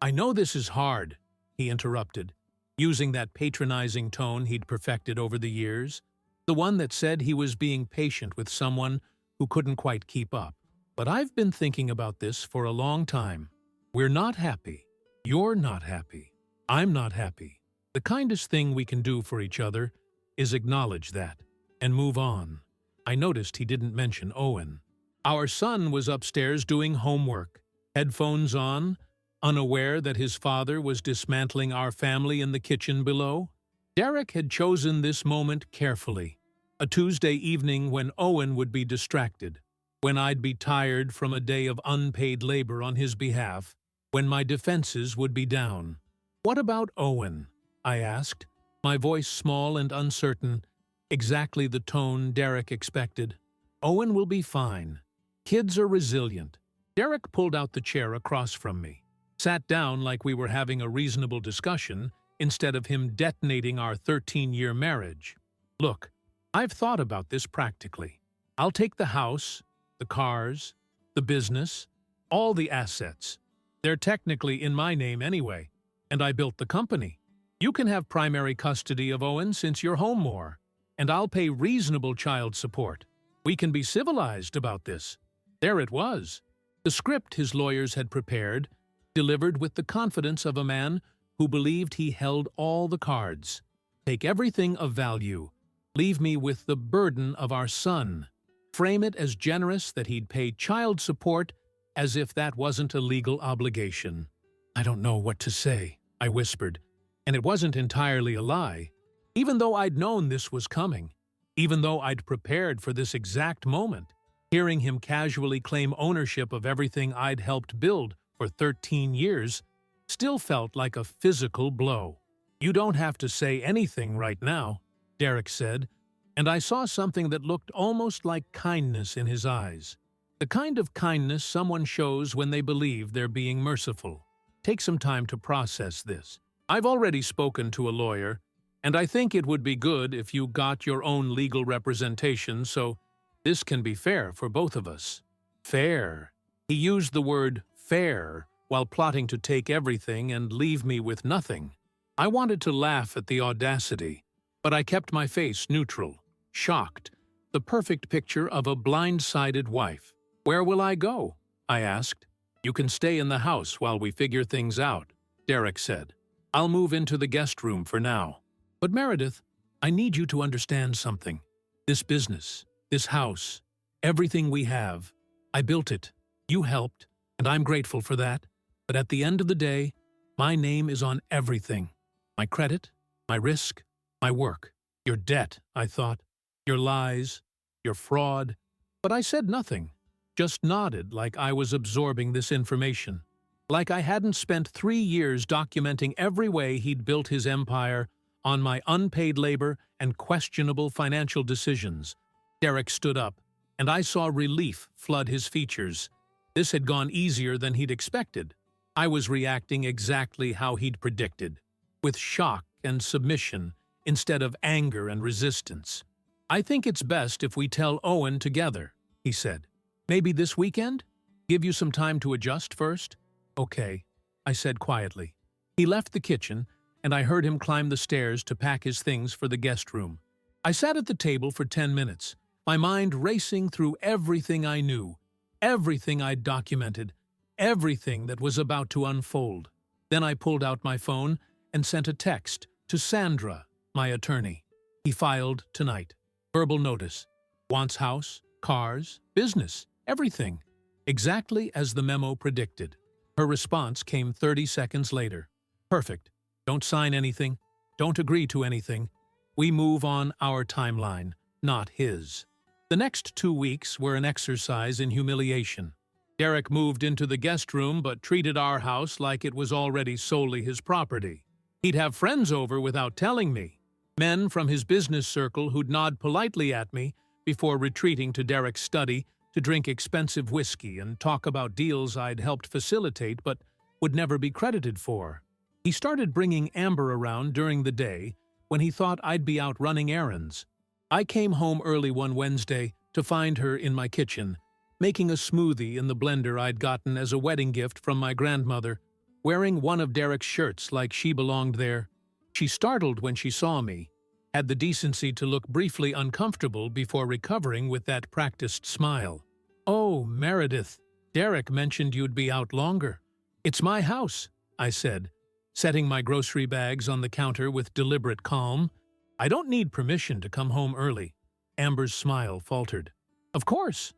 I know this is hard, he interrupted, using that patronizing tone he'd perfected over the years, the one that said he was being patient with someone who couldn't quite keep up. But I've been thinking about this for a long time. We're not happy. You're not happy. I'm not happy. The kindest thing we can do for each other is acknowledge that and move on. I noticed he didn't mention Owen. Our son was upstairs doing homework, headphones on, unaware that his father was dismantling our family in the kitchen below. Derek had chosen this moment carefully, a Tuesday evening when Owen would be distracted, when I'd be tired from a day of unpaid labor on his behalf, when my defenses would be down. "What about Owen?" I asked, my voice small and uncertain, exactly the tone Derek expected. "Owen will be fine. Kids are resilient." Derek pulled out the chair across from me, sat down like we were having a reasonable discussion instead of him detonating our 13-year marriage. "Look, I've thought about this practically. I'll take the house, the cars, the business, all the assets. They're technically in my name anyway, and I built the company. You can have primary custody of Owen since you're home more, and I'll pay reasonable child support. We can be civilized about this." There it was. The script his lawyers had prepared, delivered with the confidence of a man who believed he held all the cards. Take everything of value. Leave me with the burden of our son. Frame it as generous that he'd pay child support as if that wasn't a legal obligation. "I don't know what to say," I whispered, and it wasn't entirely a lie. Even though I'd known this was coming, even though I'd prepared for this exact moment, hearing him casually claim ownership of everything I'd helped build for 13 years still felt like a physical blow. "You don't have to say anything right now," Derek said, and I saw something that looked almost like kindness in his eyes. The kind of kindness someone shows when they believe they're being merciful. "Take some time to process this. I've already spoken to a lawyer, and I think it would be good if you got your own legal representation so this can be fair for both of us." Fair. He used the word fair while plotting to take everything and leave me with nothing. I wanted to laugh at the audacity, but I kept my face neutral, shocked, the perfect picture of a blindsided wife. "Where will I go?" I asked. "You can stay in the house while we figure things out," Derek said. "I'll move into the guest room for now." "But Meredith, I need you to understand something. This business, this house, everything we have, I built it. You helped, and I'm grateful for that. But at the end of the day, my name is on everything. My credit, my risk, my work. Your debt, I thought. Your lies, your fraud." But I said nothing, just nodded like I was absorbing this information. Like I hadn't spent 3 years documenting every way he'd built his empire on my unpaid labor and questionable financial decisions. Derek stood up, and I saw relief flood his features. This had gone easier than he'd expected. I was reacting exactly how he'd predicted, with shock and submission instead of anger and resistance. "I think it's best if we tell Owen together," he said. "Maybe this weekend? Give you some time to adjust first?" "Okay," I said quietly. He left the kitchen, and I heard him climb the stairs to pack his things for the guest room. I sat at the table for 10 minutes, my mind racing through everything I knew, everything I'd documented, everything that was about to unfold. Then I pulled out my phone and sent a text to Sandra, my attorney. He filed tonight. Verbal notice. Wants house, cars, business, everything. Exactly as the memo predicted. Her response came 30 seconds later. "Perfect. Don't sign anything. Don't agree to anything. We move on our timeline, not his." The next 2 weeks were an exercise in humiliation. Derek moved into the guest room but treated our house like it was already solely his property. He'd have friends over without telling me, men from his business circle who'd nod politely at me before retreating to Derek's study to drink expensive whiskey and talk about deals I'd helped facilitate but would never be credited for. He started bringing Amber around during the day when he thought I'd be out running errands. I came home early one Wednesday to find her in my kitchen, making a smoothie in the blender I'd gotten as a wedding gift from my grandmother, wearing one of Derek's shirts like she belonged there. She startled when she saw me, had the decency to look briefly uncomfortable before recovering with that practiced smile. "Oh, Meredith, Derek mentioned you'd be out longer." "It's my house," I said, setting my grocery bags on the counter with deliberate calm. "I don't need permission to come home early." Amber's smile faltered. "Of course.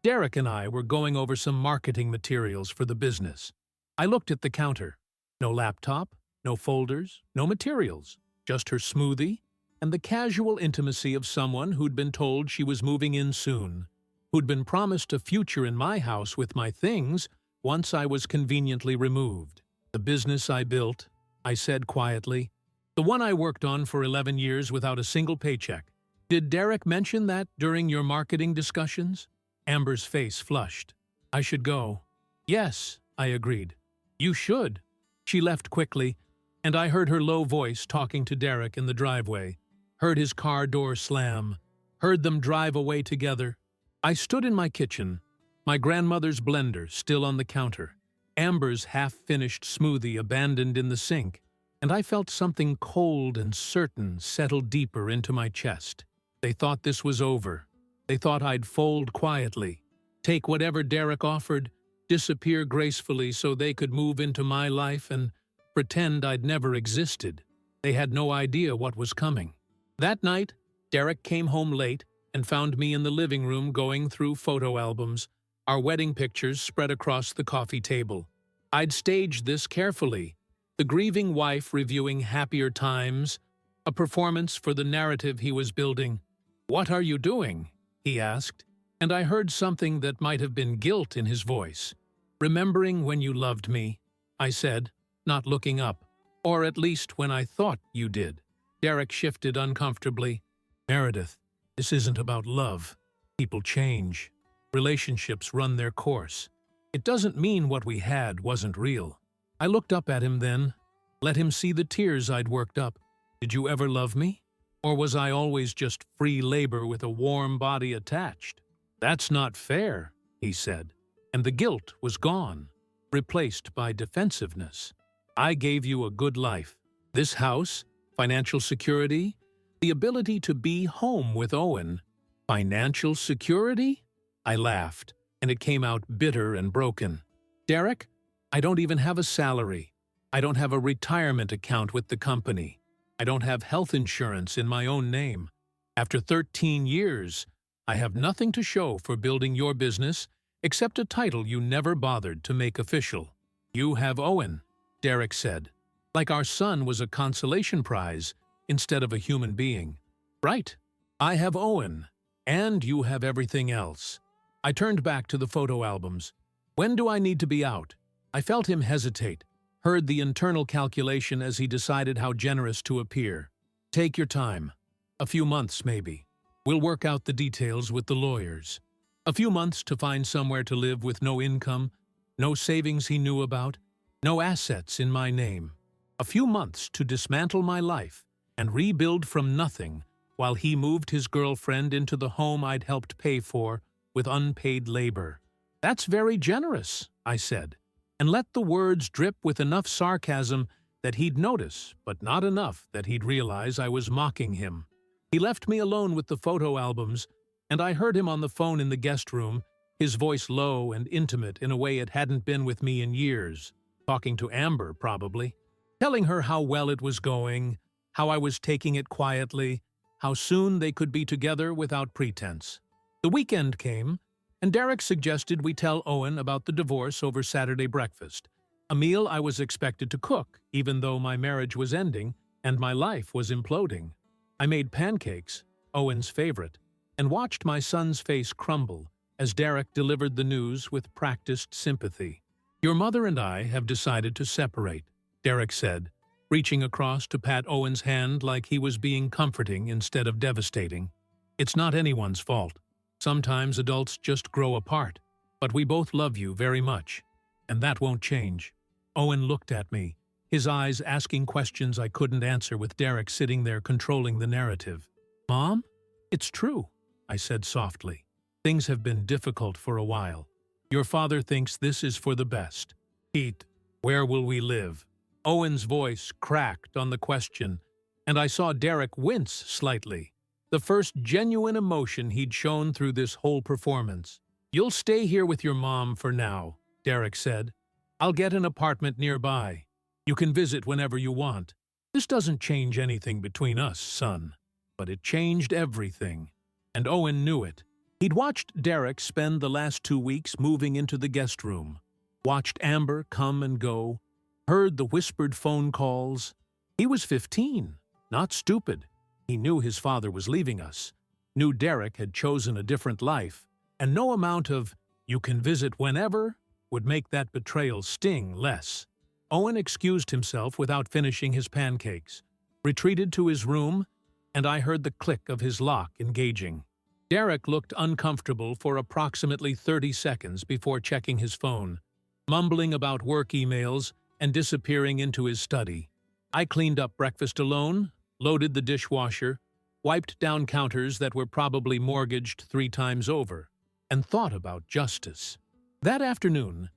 Derek and I were going over some marketing materials for the business." I looked at the counter. No laptop, no folders, no materials, just her smoothie and the casual intimacy of someone who'd been told she was moving in soon, who'd been promised a future in my house with my things once I was conveniently removed. "The business I built," I said quietly. "The one I worked on for 11 years without a single paycheck. Did Derek mention that during your marketing discussions?" Amber's face flushed. "I should go." "Yes," I agreed. "You should." She left quickly, and I heard her low voice talking to Derek in the driveway, heard his car door slam, heard them drive away together. I stood in my kitchen, my grandmother's blender still on the counter, Amber's half-finished smoothie abandoned in the sink, and I felt something cold and certain settle deeper into my chest. They thought this was over. They thought I'd fold quietly, take whatever Derek offered, disappear gracefully so they could move into my life and pretend I'd never existed. They had no idea what was coming. That night, Derek came home late and found me in the living room going through photo albums, our wedding pictures spread across the coffee table. I'd staged this carefully, the grieving wife reviewing happier times, a performance for the narrative he was building. "What are you doing?" he asked, and I heard something that might have been guilt in his voice. "Remembering when you loved me," I said, not looking up, "or at least when I thought you did." Derek shifted uncomfortably. "Meredith, this isn't about love. People change. Relationships run their course. It doesn't mean what we had wasn't real." I looked up at him then, let him see the tears I'd worked up. "Did you ever love me? Or was I always just free labor with a warm body attached?" "That's not fair," he said, and the guilt was gone, replaced by defensiveness. "I gave you a good life. This house, financial security, the ability to be home with Owen." "Financial security?" I laughed, and it came out bitter and broken. "Derek, I don't even have a salary. I don't have a retirement account with the company. I don't have health insurance in my own name. After 13 years, I have nothing to show for building your business except a title you never bothered to make official." "You have Owen," Derek said, like our son was a consolation prize instead of a human being. "Right. I have Owen, and you have everything else." I turned back to the photo albums. "When do I need to be out?" I felt him hesitate, heard the internal calculation as he decided how generous to appear. "Take your time. A few months, maybe. We'll work out the details with the lawyers." A few months to find somewhere to live with no income, no savings he knew about, no assets in my name. A few months to dismantle my life and rebuild from nothing while he moved his girlfriend into the home I'd helped pay for with unpaid labor. "That's very generous," I said, and let the words drip with enough sarcasm that he'd notice, but not enough that he'd realize I was mocking him. He left me alone with the photo albums, and I heard him on the phone in the guest room, his voice low and intimate in a way it hadn't been with me in years, talking to Amber, probably, telling her how well it was going, how I was taking it quietly, how soon they could be together without pretense. The weekend came, and Derek suggested we tell Owen about the divorce over Saturday breakfast, a meal I was expected to cook, even though my marriage was ending and my life was imploding. I made pancakes, Owen's favorite, and watched my son's face crumble as Derek delivered the news with practiced sympathy. "Your mother and I have decided to separate," Derek said, reaching across to pat Owen's hand like he was being comforting instead of devastating. "It's not anyone's fault. Sometimes adults just grow apart, but we both love you very much, and that won't change." Owen looked at me, his eyes asking questions I couldn't answer with Derek sitting there controlling the narrative. "Mom, it's true," I said softly. Things have been difficult for a while. Your father thinks this is for the best. Pete, where will we live? Owen's voice cracked on the question, and I saw Derek wince slightly. The first genuine emotion he'd shown through this whole performance. You'll stay here with your mom for now, Derek said. I'll get an apartment nearby. You can visit whenever you want. This doesn't change anything between us, son. But it changed everything. And Owen knew it. He'd watched Derek spend the last 2 weeks moving into the guest room, watched Amber come and go, heard the whispered phone calls. He was 15, not stupid. He knew his father was leaving us, knew Derek had chosen a different life, and no amount of, "you can visit whenever," would make that betrayal sting less. Owen excused himself without finishing his pancakes, retreated to his room, and I heard the click of his lock engaging. Derek looked uncomfortable for approximately 30 seconds before checking his phone, mumbling about work emails and disappearing into his study. I cleaned up breakfast alone, loaded the dishwasher, wiped down counters that were probably mortgaged 3 times over, and thought about justice. That afternoon,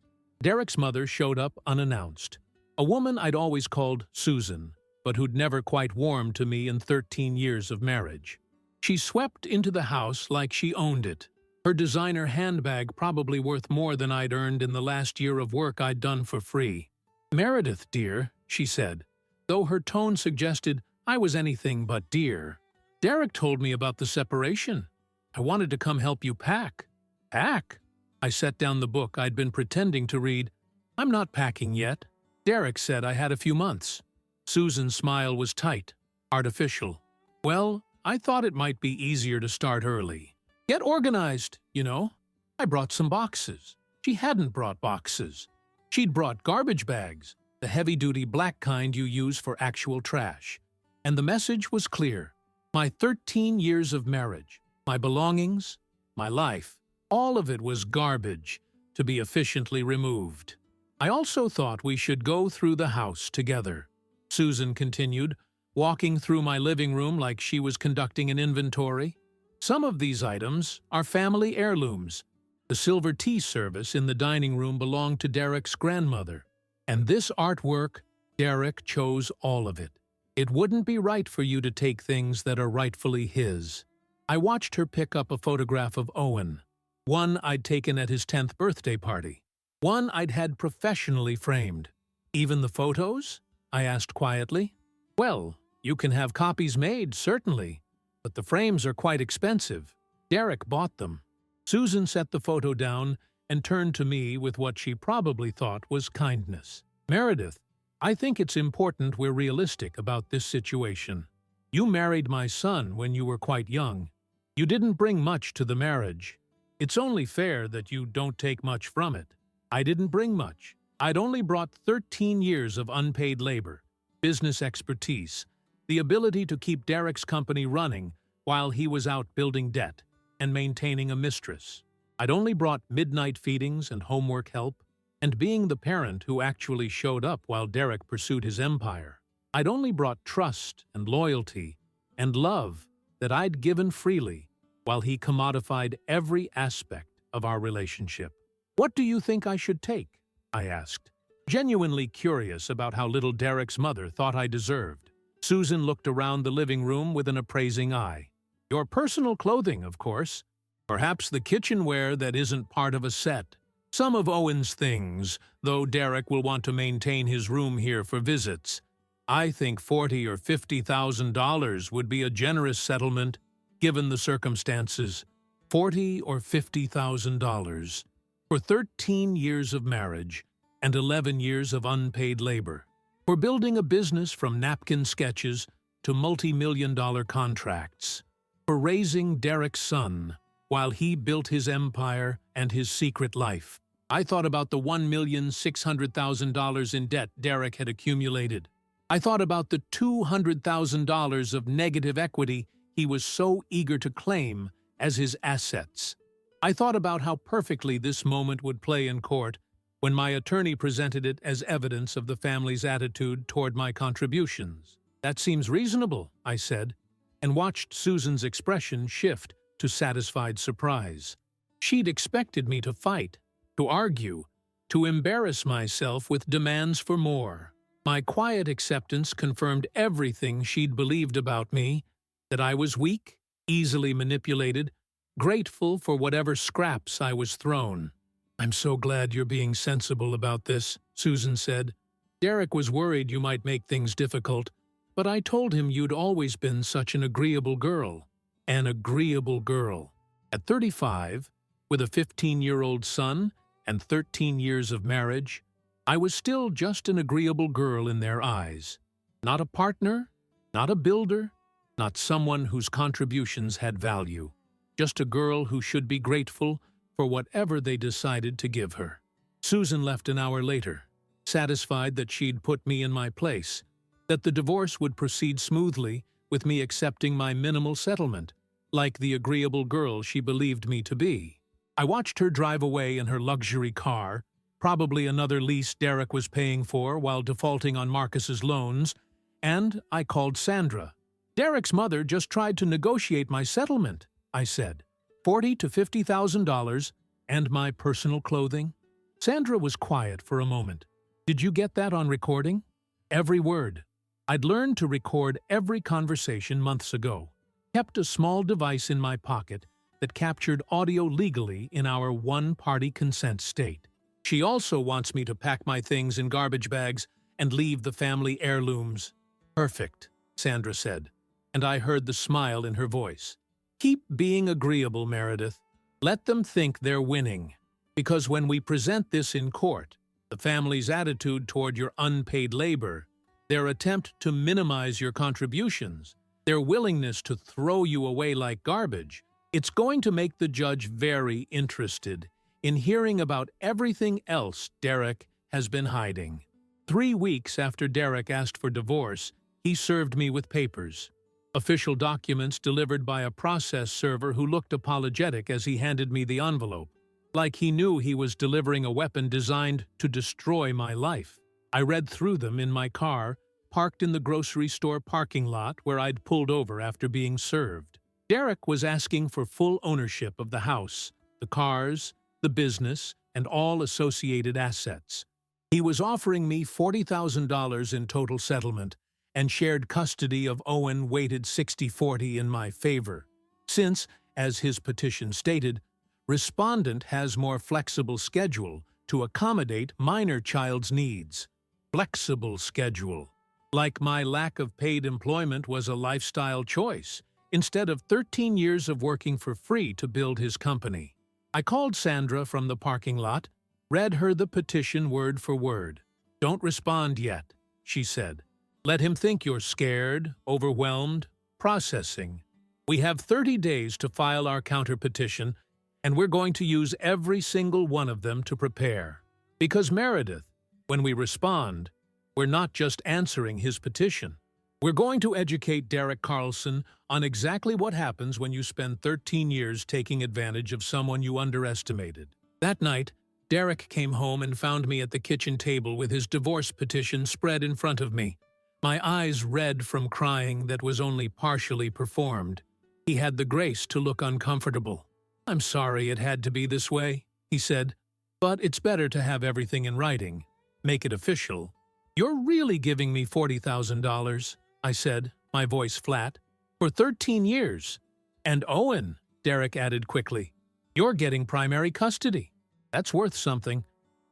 Derek's mother showed up unannounced. A woman I'd always called Susan, but who'd never quite warmed to me in 13 years of marriage. She swept into the house like she owned it, her designer handbag probably worth more than I'd earned in the last year of work I'd done for free. "Meredith, dear," she said, though her tone suggested I was anything but dear. "Derek told me about the separation. I wanted to come help you pack." "Pack?" I set down the book I'd been pretending to read. "I'm not packing yet. Derek said I had a few months." Susan's smile was tight, artificial. "Well, I thought it might be easier to start early. Get organized, you know." I brought some boxes. She hadn't brought boxes. She'd brought garbage bags, the heavy-duty black kind you use for actual trash. And the message was clear. My 13 years of marriage, my belongings, my life, all of it was garbage to be efficiently removed. "I also thought we should go through the house together," Susan continued, walking through my living room like she was conducting an inventory. "Some of these items are family heirlooms. The silver tea service in the dining room belonged to Derek's grandmother. And this artwork, Derek chose all of it. It wouldn't be right for you to take things that are rightfully his." I watched her pick up a photograph of Owen, one I'd taken at his 10th birthday party, one I'd had professionally framed. "Even the photos?" I asked quietly. "Well, you can have copies made, certainly, but the frames are quite expensive. Derek bought them." Susan set the photo down and turned to me with what she probably thought was kindness. "Meredith, I think it's important we're realistic about this situation. You married my son when you were quite young. You didn't bring much to the marriage. It's only fair that you don't take much from it. I didn't bring much. I'd only brought 13 years of unpaid labor, business expertise, the ability to keep Derek's company running while he was out building debt and maintaining a mistress. I'd only brought midnight feedings and homework help, and being the parent who actually showed up while Derek pursued his empire. I'd only brought trust and loyalty and love that I'd given freely while he commodified every aspect of our relationship. "What do you think I should take?" I asked, genuinely curious about how little Derek's mother thought I deserved. Susan looked around the living room with an appraising eye. "Your personal clothing, of course. Perhaps the kitchenware that isn't part of a set. Some of Owen's things, though Derek will want to maintain his room here for visits. I think $40,000 or $50,000 would be a generous settlement, given the circumstances. $40,000 or $50,000 for 13 years of marriage and 11 years of unpaid labor. For building a business from napkin sketches to multi-million-dollar contracts. For raising Derek's son while he built his empire and his secret life. I thought about the $1,600,000 in debt Derek had accumulated. I thought about the $200,000 of negative equity he was so eager to claim as his assets. I thought about how perfectly this moment would play in court when my attorney presented it as evidence of the family's attitude toward my contributions. "That seems reasonable," I said, and watched Susan's expression shift to satisfied surprise. She'd expected me to fight, to argue, to embarrass myself with demands for more. My quiet acceptance confirmed everything she'd believed about me, that I was weak, easily manipulated, grateful for whatever scraps I was thrown. "I'm so glad you're being sensible about this," Susan said. "Derek was worried you might make things difficult, but I told him you'd always been such an agreeable girl." An agreeable girl. At 35, with a 15-year-old son and 13 years of marriage, I was still just an agreeable girl in their eyes. Not a partner, not a builder, not someone whose contributions had value. Just a girl who should be grateful for whatever they decided to give her. Susan left an hour later, satisfied that she'd put me in my place, that the divorce would proceed smoothly with me accepting my minimal settlement, like the agreeable girl she believed me to be. I watched her drive away in her luxury car, probably another lease Derek was paying for while defaulting on Marcus's loans, and I called Sandra. "Derek's mother just tried to negotiate my settlement," I said. $40,000 to $50,000 and my personal clothing." Sandra was quiet for a moment. "Did you get that on recording?" "Every word." I'd learned to record every conversation months ago, kept a small device in my pocket that captured audio legally in our one-party consent state. "She also wants me to pack my things in garbage bags and leave the family heirlooms." "Perfect," Sandra said, and I heard the smile in her voice. "Keep being agreeable, Meredith. Let them think they're winning. Because when we present this in court, the family's attitude toward your unpaid labor, their attempt to minimize your contributions, their willingness to throw you away like garbage, it's going to make the judge very interested in hearing about everything else Derek has been hiding." 3 weeks after Derek asked for divorce, he served me with papers. Official documents delivered by a process server who looked apologetic as he handed me the envelope, like he knew he was delivering a weapon designed to destroy my life. I read through them in my car, parked in the grocery store parking lot where I'd pulled over after being served. Derek was asking for full ownership of the house, the cars, the business, and all associated assets. He was offering me $40,000 in total settlement, and shared custody of Owen weighted 60-40 in my favor, since, as his petition stated, respondent has more flexible schedule to accommodate minor child's needs. Flexible schedule. Like my lack of paid employment was a lifestyle choice, instead of 13 years of working for free to build his company. I called Sandra from the parking lot, read her the petition word for word. "Don't respond yet," she said. "Let him think you're scared, overwhelmed, processing. We have 30 days to file our counter-petition, and we're going to use every single one of them to prepare. Because, Meredith, when we respond, we're not just answering his petition. We're going to educate Derek Carlson on exactly what happens when you spend 13 years taking advantage of someone you underestimated." That night, Derek came home and found me at the kitchen table with his divorce petition spread in front of me. My eyes red from crying that was only partially performed. He had the grace to look uncomfortable. "I'm sorry it had to be this way," he said, "but it's better to have everything in writing. Make it official." "You're really giving me $40,000, I said, my voice flat, "for 13 years. And Owen," Derek added quickly, "you're getting primary custody. That's worth something."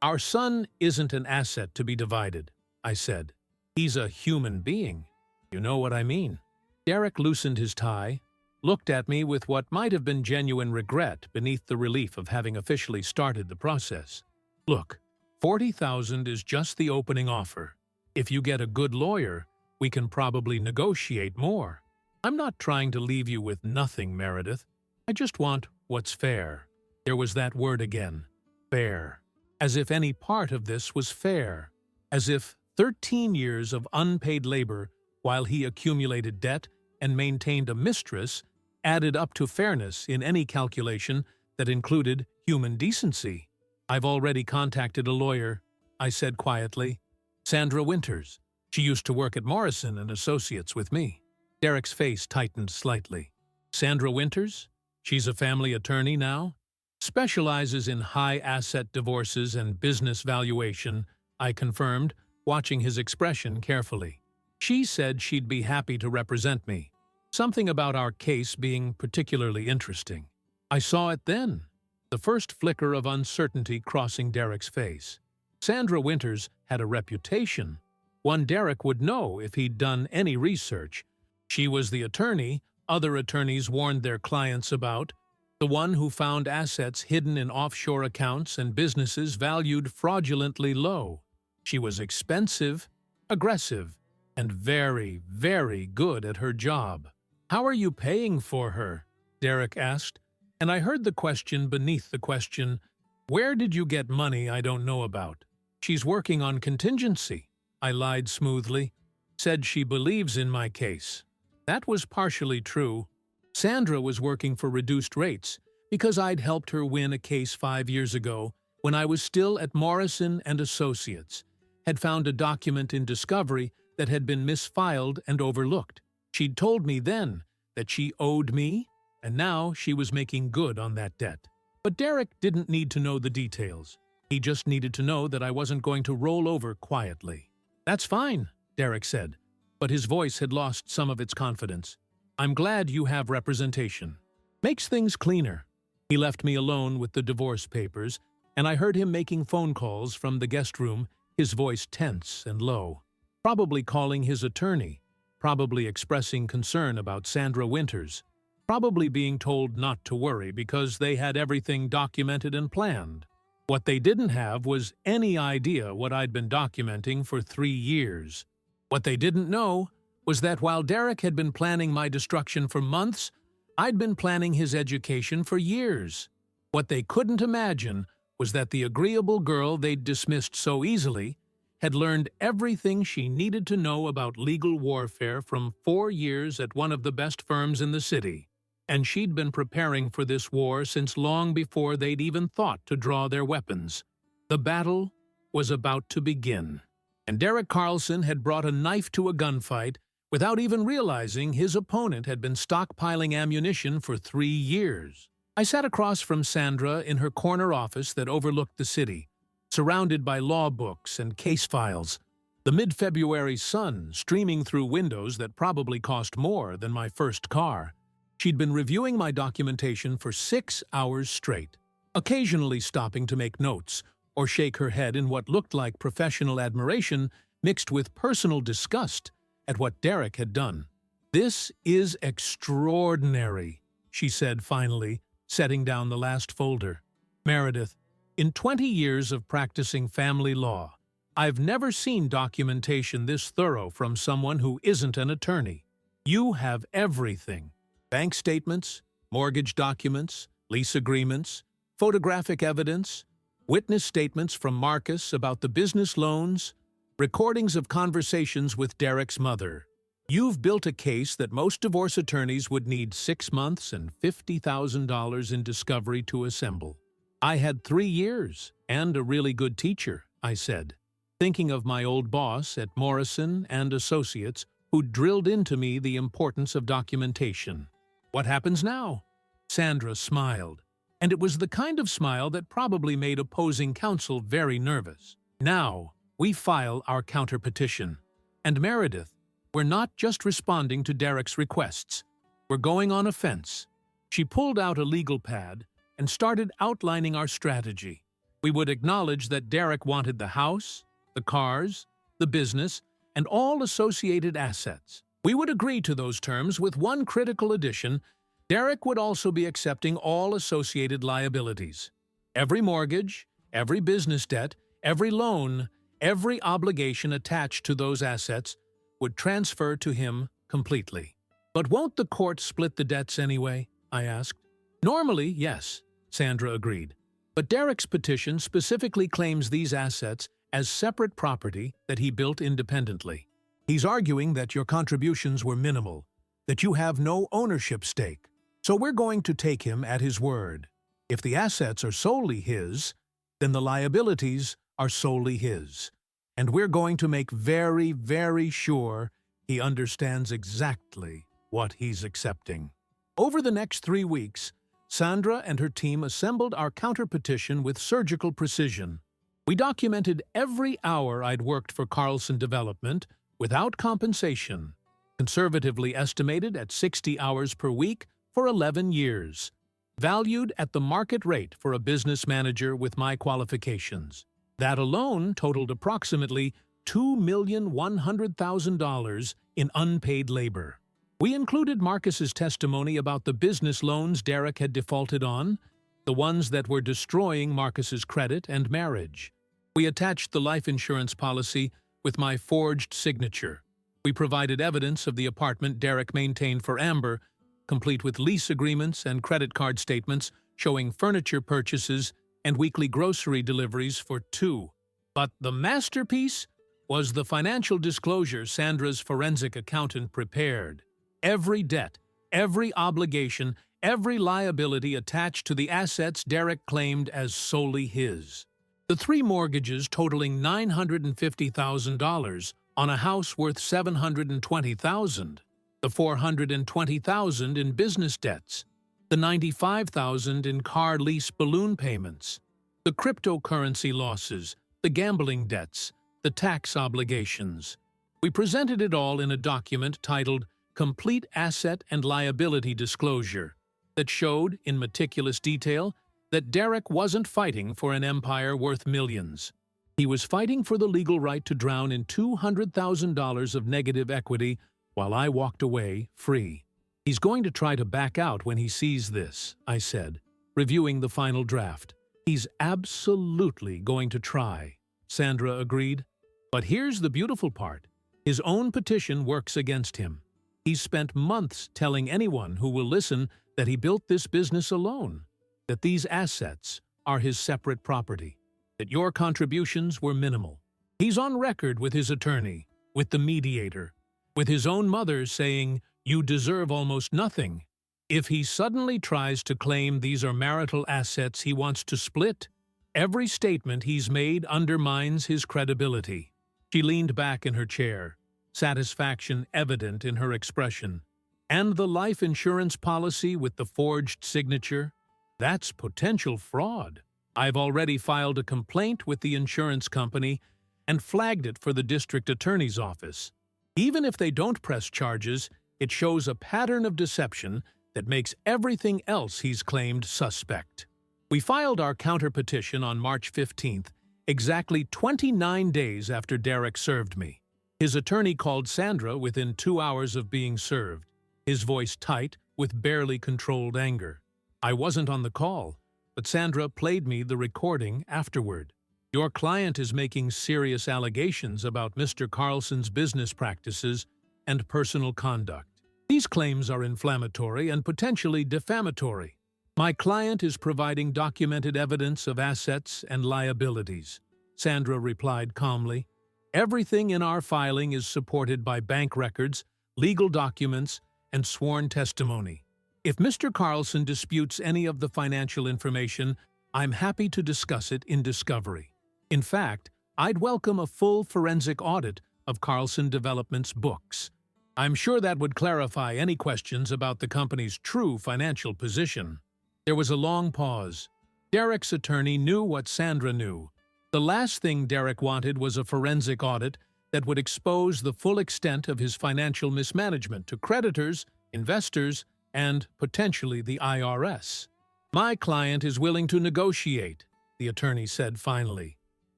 "Our son isn't an asset to be divided," I said. "He's a human being. You know what I mean." Derek loosened his tie, looked at me with what might have been genuine regret beneath the relief of having officially started the process. "Look, 40,000 is just the opening offer. If you get a good lawyer, we can probably negotiate more. I'm not trying to leave you with nothing, Meredith. I just want what's fair." There was that word again, fair. As if any part of this was fair. As if 13 years of unpaid labor while he accumulated debt and maintained a mistress added up to fairness in any calculation that included human decency. "I've already contacted a lawyer," I said quietly. "Sandra Winters. She used to work at Morrison and Associates with me." Derek's face tightened slightly. "Sandra Winters? She's a family attorney now?" Specializes in high-asset divorces and business valuation, I confirmed, watching his expression carefully. She said she'd be happy to represent me, something about our case being particularly interesting. I saw it then, the first flicker of uncertainty crossing Derek's face. Sandra Winters had a reputation, one Derek would know if he'd done any research. She was the attorney other attorneys warned their clients about, the one who found assets hidden in offshore accounts and businesses valued fraudulently low. She was expensive, aggressive, and very, very good at her job. "How are you paying for her?" Derek asked, and I heard the question beneath the question, "Where did you get money I don't know about?" "She's working on contingency," I lied smoothly. "Said she believes in my case." That was partially true. Sandra was working for reduced rates because I'd helped her win a case 5 years ago when I was still at Morrison & Associates, had found a document in discovery that had been misfiled and overlooked. She'd told me then that she owed me, and now she was making good on that debt. But Derek didn't need to know the details. He just needed to know that I wasn't going to roll over quietly. "That's fine," Derek said, but his voice had lost some of its confidence. "I'm glad you have representation. Makes things cleaner." He left me alone with the divorce papers, and I heard him making phone calls from the guest room, his voice tense and low. Probably calling his attorney, probably expressing concern about Sandra Winters, probably being told not to worry because they had everything documented and planned. What they didn't have was any idea what I'd been documenting for 3 years. What they didn't know was that while Derek had been planning my destruction for months, I'd been planning his education for years. What they couldn't imagine was that the agreeable girl they'd dismissed so easily had learned everything she needed to know about legal warfare from 4 years at one of the best firms in the city. And she'd been preparing for this war since long before they'd even thought to draw their weapons. The battle was about to begin. And Derek Carlson had brought a knife to a gunfight without even realizing his opponent had been stockpiling ammunition for 3 years. I sat across from Sandra in her corner office that overlooked the city, surrounded by law books and case files, the mid-February sun streaming through windows that probably cost more than my first car. She'd been reviewing my documentation for 6 hours straight, occasionally stopping to make notes or shake her head in what looked like professional admiration mixed with personal disgust at what Derek had done. "This is extraordinary," she said finally, setting down the last folder. "Meredith, in 20 years of practicing family law, I've never seen documentation this thorough from someone who isn't an attorney. You have everything. Bank statements, mortgage documents, lease agreements, photographic evidence, witness statements from Marcus about the business loans, recordings of conversations with Derek's mother. You've built a case that most divorce attorneys would need 6 months and $50,000 in discovery to assemble. I had 3 years and a really good teacher," I said, thinking of my old boss at Morrison & Associates who drilled into me the importance of documentation. "What happens now?" Sandra smiled, and it was the kind of smile that probably made opposing counsel very nervous. "Now, we file our counterpetition. And Meredith, we're not just responding to Derek's requests. We're going on offense." She pulled out a legal pad and started outlining our strategy. We would acknowledge that Derek wanted the house, the cars, the business, and all associated assets. We would agree to those terms with one critical addition: Derek would also be accepting all associated liabilities. Every mortgage, every business debt, every loan, every obligation attached to those assets would transfer to him completely. "But won't the court split the debts anyway?" I asked. "Normally, yes," Sandra agreed. "But Derek's petition specifically claims these assets as separate property that he built independently. He's arguing that your contributions were minimal, that you have no ownership stake. So we're going to take him at his word. If the assets are solely his, then the liabilities are solely his. And we're going to make very, very sure he understands exactly what he's accepting." Over the next 3 weeks, Sandra and her team assembled our counterpetition with surgical precision. We documented every hour I'd worked for Carlson Development without compensation, conservatively estimated at 60 hours per week for 11 years, valued at the market rate for a business manager with my qualifications. That alone totaled approximately $2,100,000 in unpaid labor. We included Marcus's testimony about the business loans Derek had defaulted on, the ones that were destroying Marcus's credit and marriage. We attached the life insurance policy with my forged signature. We provided evidence of the apartment Derek maintained for Amber, complete with lease agreements and credit card statements showing furniture purchases and weekly grocery deliveries for two. But the masterpiece was the financial disclosure Sandra's forensic accountant prepared. Every debt, every obligation, every liability attached to the assets Derek claimed as solely his. The three mortgages totaling $950,000 on a house worth $720,000, the $420,000 in business debts, the $95,000 in car lease balloon payments, the cryptocurrency losses, the gambling debts, the tax obligations. We presented it all in a document titled Complete Asset and Liability Disclosure that showed, in meticulous detail, that Derek wasn't fighting for an empire worth millions. He was fighting for the legal right to drown in $200,000 of negative equity while I walked away free. He's going to try to back out when he sees this, I said, reviewing the final draft. He's absolutely going to try, Sandra agreed. But here's the beautiful part. His own petition works against him. He's spent months telling anyone who will listen that he built this business alone, that these assets are his separate property, that your contributions were minimal. He's on record with his attorney, with the mediator, with his own mother saying, "You deserve almost nothing." If he suddenly tries to claim these are marital assets he wants to split, every statement he's made undermines his credibility. She leaned back in her chair, satisfaction evident in her expression. And the life insurance policy with the forged signature? That's potential fraud. I've already filed a complaint with the insurance company and flagged it for the district attorney's office. Even if they don't press charges, it shows a pattern of deception that makes everything else he's claimed suspect. We filed our counterpetition on March 15th, exactly 29 days after Derek served me. His attorney called Sandra within 2 hours of being served, his voice tight with barely controlled anger. I wasn't on the call, but Sandra played me the recording afterward. Your client is making serious allegations about Mr. Carlson's business practices and personal conduct. These claims are inflammatory and potentially defamatory. My client is providing documented evidence of assets and liabilities, Sandra replied calmly. Everything in our filing is supported by bank records, legal documents, and sworn testimony. If Mr. Carlson disputes any of the financial information, I'm happy to discuss it in discovery. In fact, I'd welcome a full forensic audit of Carlson Development's books. I'm sure that would clarify any questions about the company's true financial position. There was a long pause. Derek's attorney knew what Sandra knew. The last thing Derek wanted was a forensic audit that would expose the full extent of his financial mismanagement to creditors, investors, and potentially the IRS. My client is willing to negotiate, the attorney said finally.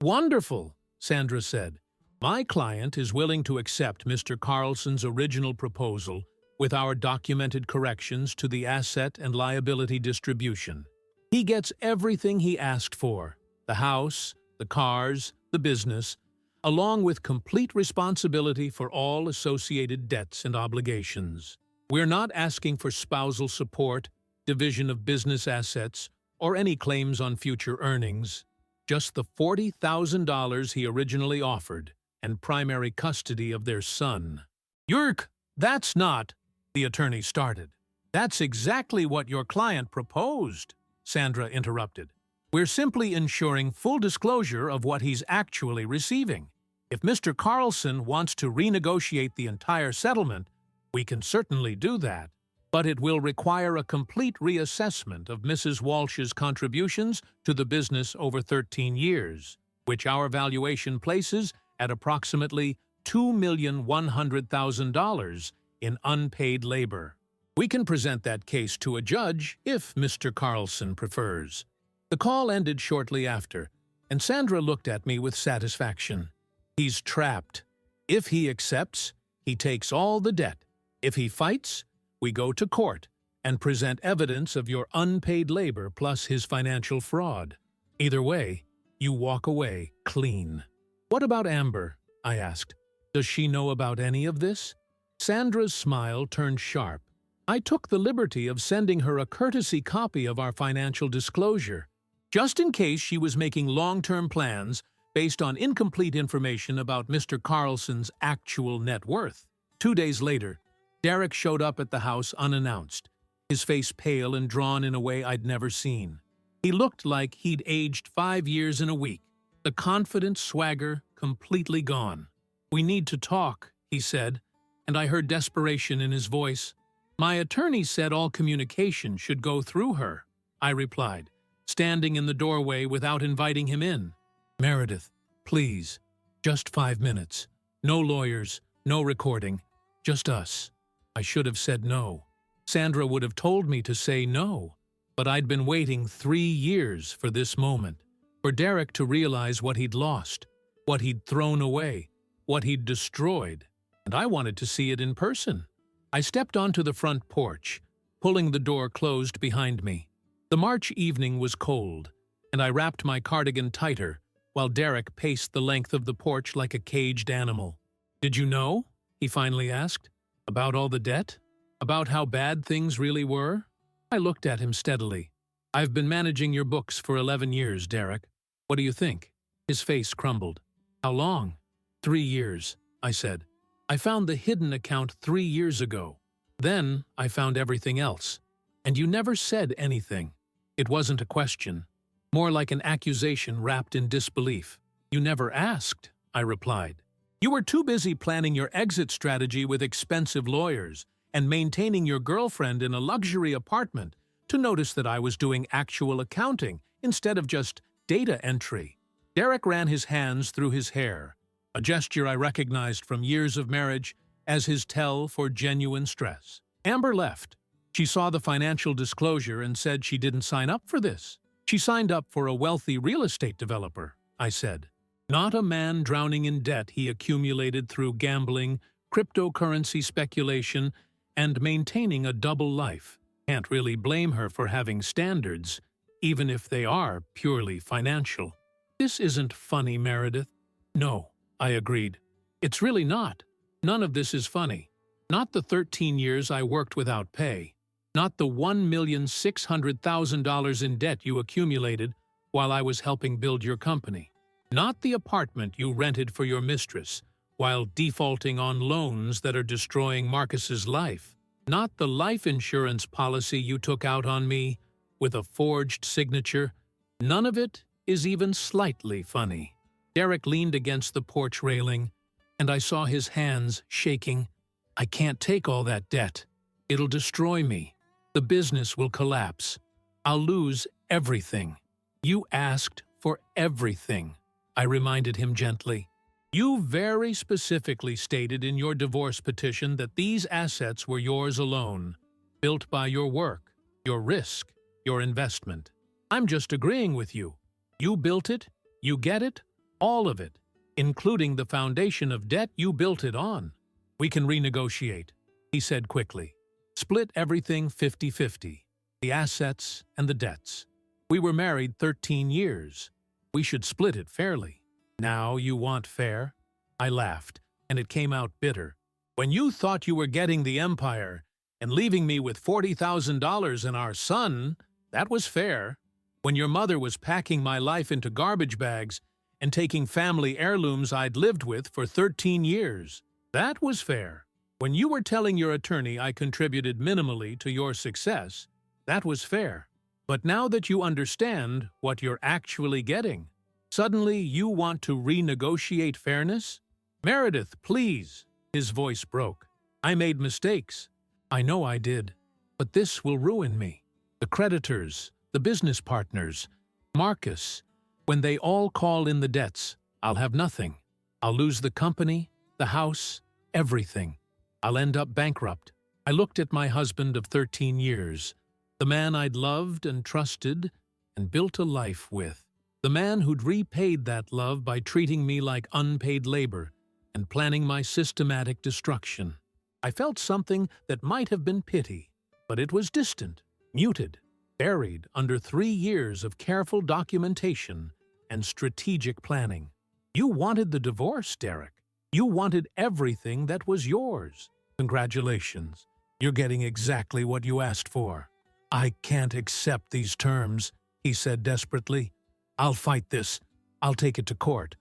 Wonderful, Sandra said. My client is willing to accept Mr. Carlson's original proposal with our documented corrections to the asset and liability distribution. He gets everything he asked for, the house, the cars, the business, along with complete responsibility for all associated debts and obligations. We're not asking for spousal support, division of business assets, or any claims on future earnings. Just the $40,000 he originally offered and primary custody of their son. Yerk, that's not, the attorney started. That's exactly what your client proposed, Sandra interrupted. We're simply ensuring full disclosure of what he's actually receiving. If Mr. Carlson wants to renegotiate the entire settlement, we can certainly do that. but it will require a complete reassessment of Mrs. Walsh's contributions to the business over 13 years, which our valuation places at approximately $2,100,000 in unpaid labor. We can present that case to a judge if Mr. Carlson prefers." The call ended shortly after, and Sandra looked at me with satisfaction. "He's trapped. If he accepts, he takes all the debt. If he fights, we go to court and present evidence of your unpaid labor plus his financial fraud. Either way, you walk away clean." "What about Amber?" I asked. "Does she know about any of this?" Sandra's smile turned sharp. "I took the liberty of sending her a courtesy copy of our financial disclosure, just in case she was making long-term plans based on incomplete information about Mr. Carlson's actual net worth." 2 days later, Derek showed up at the house unannounced, his face pale and drawn in a way I'd never seen. He looked like he'd aged 5 years in a week, the confident swagger completely gone. "We need to talk," he said, and I heard desperation in his voice. "My attorney said all communication should go through her," I replied, standing in the doorway without inviting him in. "Meredith, please, just 5 minutes. No lawyers, no recording, just us." I should have said no. Sandra would have told me to say no, but I'd been waiting 3 years for this moment, for Derek to realize what he'd lost, what he'd thrown away, what he'd destroyed, and I wanted to see it in person. I stepped onto the front porch, pulling the door closed behind me. The March evening was cold, and I wrapped my cardigan tighter while Derek paced the length of the porch like a caged animal. "Did you know?" he finally asked. "About all the debt? About how bad things really were?" I looked at him steadily. "I've been managing your books for 11 years, Derek. What do you think?" His face crumbled. "How long?" 3 years, I said. "I found the hidden account 3 years ago. Then I found everything else. And you never said anything. It wasn't a question, more like an accusation wrapped in disbelief." "You never asked," I replied. "You were too busy planning your exit strategy with expensive lawyers and maintaining your girlfriend in a luxury apartment to notice that I was doing actual accounting instead of just data entry." Derek ran his hands through his hair, a gesture I recognized from years of marriage as his tell for genuine stress. "Amber left. She saw the financial disclosure and said she didn't sign up for this. She signed up for a wealthy real estate developer," I said. "Not a man drowning in debt he accumulated through gambling, cryptocurrency speculation, and maintaining a double life. Can't really blame her for having standards, even if they are purely financial." "This isn't funny, Meredith." "No," I agreed. "It's really not. None of this is funny. Not the 13 years I worked without pay. Not the $1,600,000 in debt you accumulated while I was helping build your company. Not the apartment you rented for your mistress while defaulting on loans that are destroying Marcus's life. Not the life insurance policy you took out on me with a forged signature. None of it is even slightly funny." Derek leaned against the porch railing, and I saw his hands shaking. "I can't take all that debt. It'll destroy me. The business will collapse. I'll lose everything." "You asked for everything," I reminded him gently. "You very specifically stated in your divorce petition that these assets were yours alone, built by your work, your risk, your investment. I'm just agreeing with you. You built it, you get it, all of it, including the foundation of debt you built it on. We can renegotiate," he said quickly. "Split everything 50-50, the assets and the debts. We were married 13 years. We should split it fairly. Now you want fair?" I laughed, and it came out bitter. "When you thought you were getting the empire and leaving me with $40,000 and our son, that was fair. When your mother was packing my life into garbage bags and taking family heirlooms I'd lived with for 13 years, that was fair. When you were telling your attorney I contributed minimally to your success, that was fair. But now that you understand what you're actually getting, suddenly you want to renegotiate fairness? Meredith, please." His voice broke. "I made mistakes. I know I did. But this will ruin me. The creditors, the business partners, Marcus, when they all call in the debts, I'll have nothing. I'll lose the company, the house, everything. I'll end up bankrupt. I looked at my husband of 13 years, the man I'd loved and trusted and built a life with, the man who'd repaid that love by treating me like unpaid labor and planning my systematic destruction. I felt something that might have been pity, but it was distant, muted, buried under 3 years of careful documentation and strategic planning. You wanted the divorce, Derek. You wanted everything that was yours. Congratulations. You're getting exactly what you asked for. I can't accept these terms, he said desperately. I'll fight this. I'll take it to court.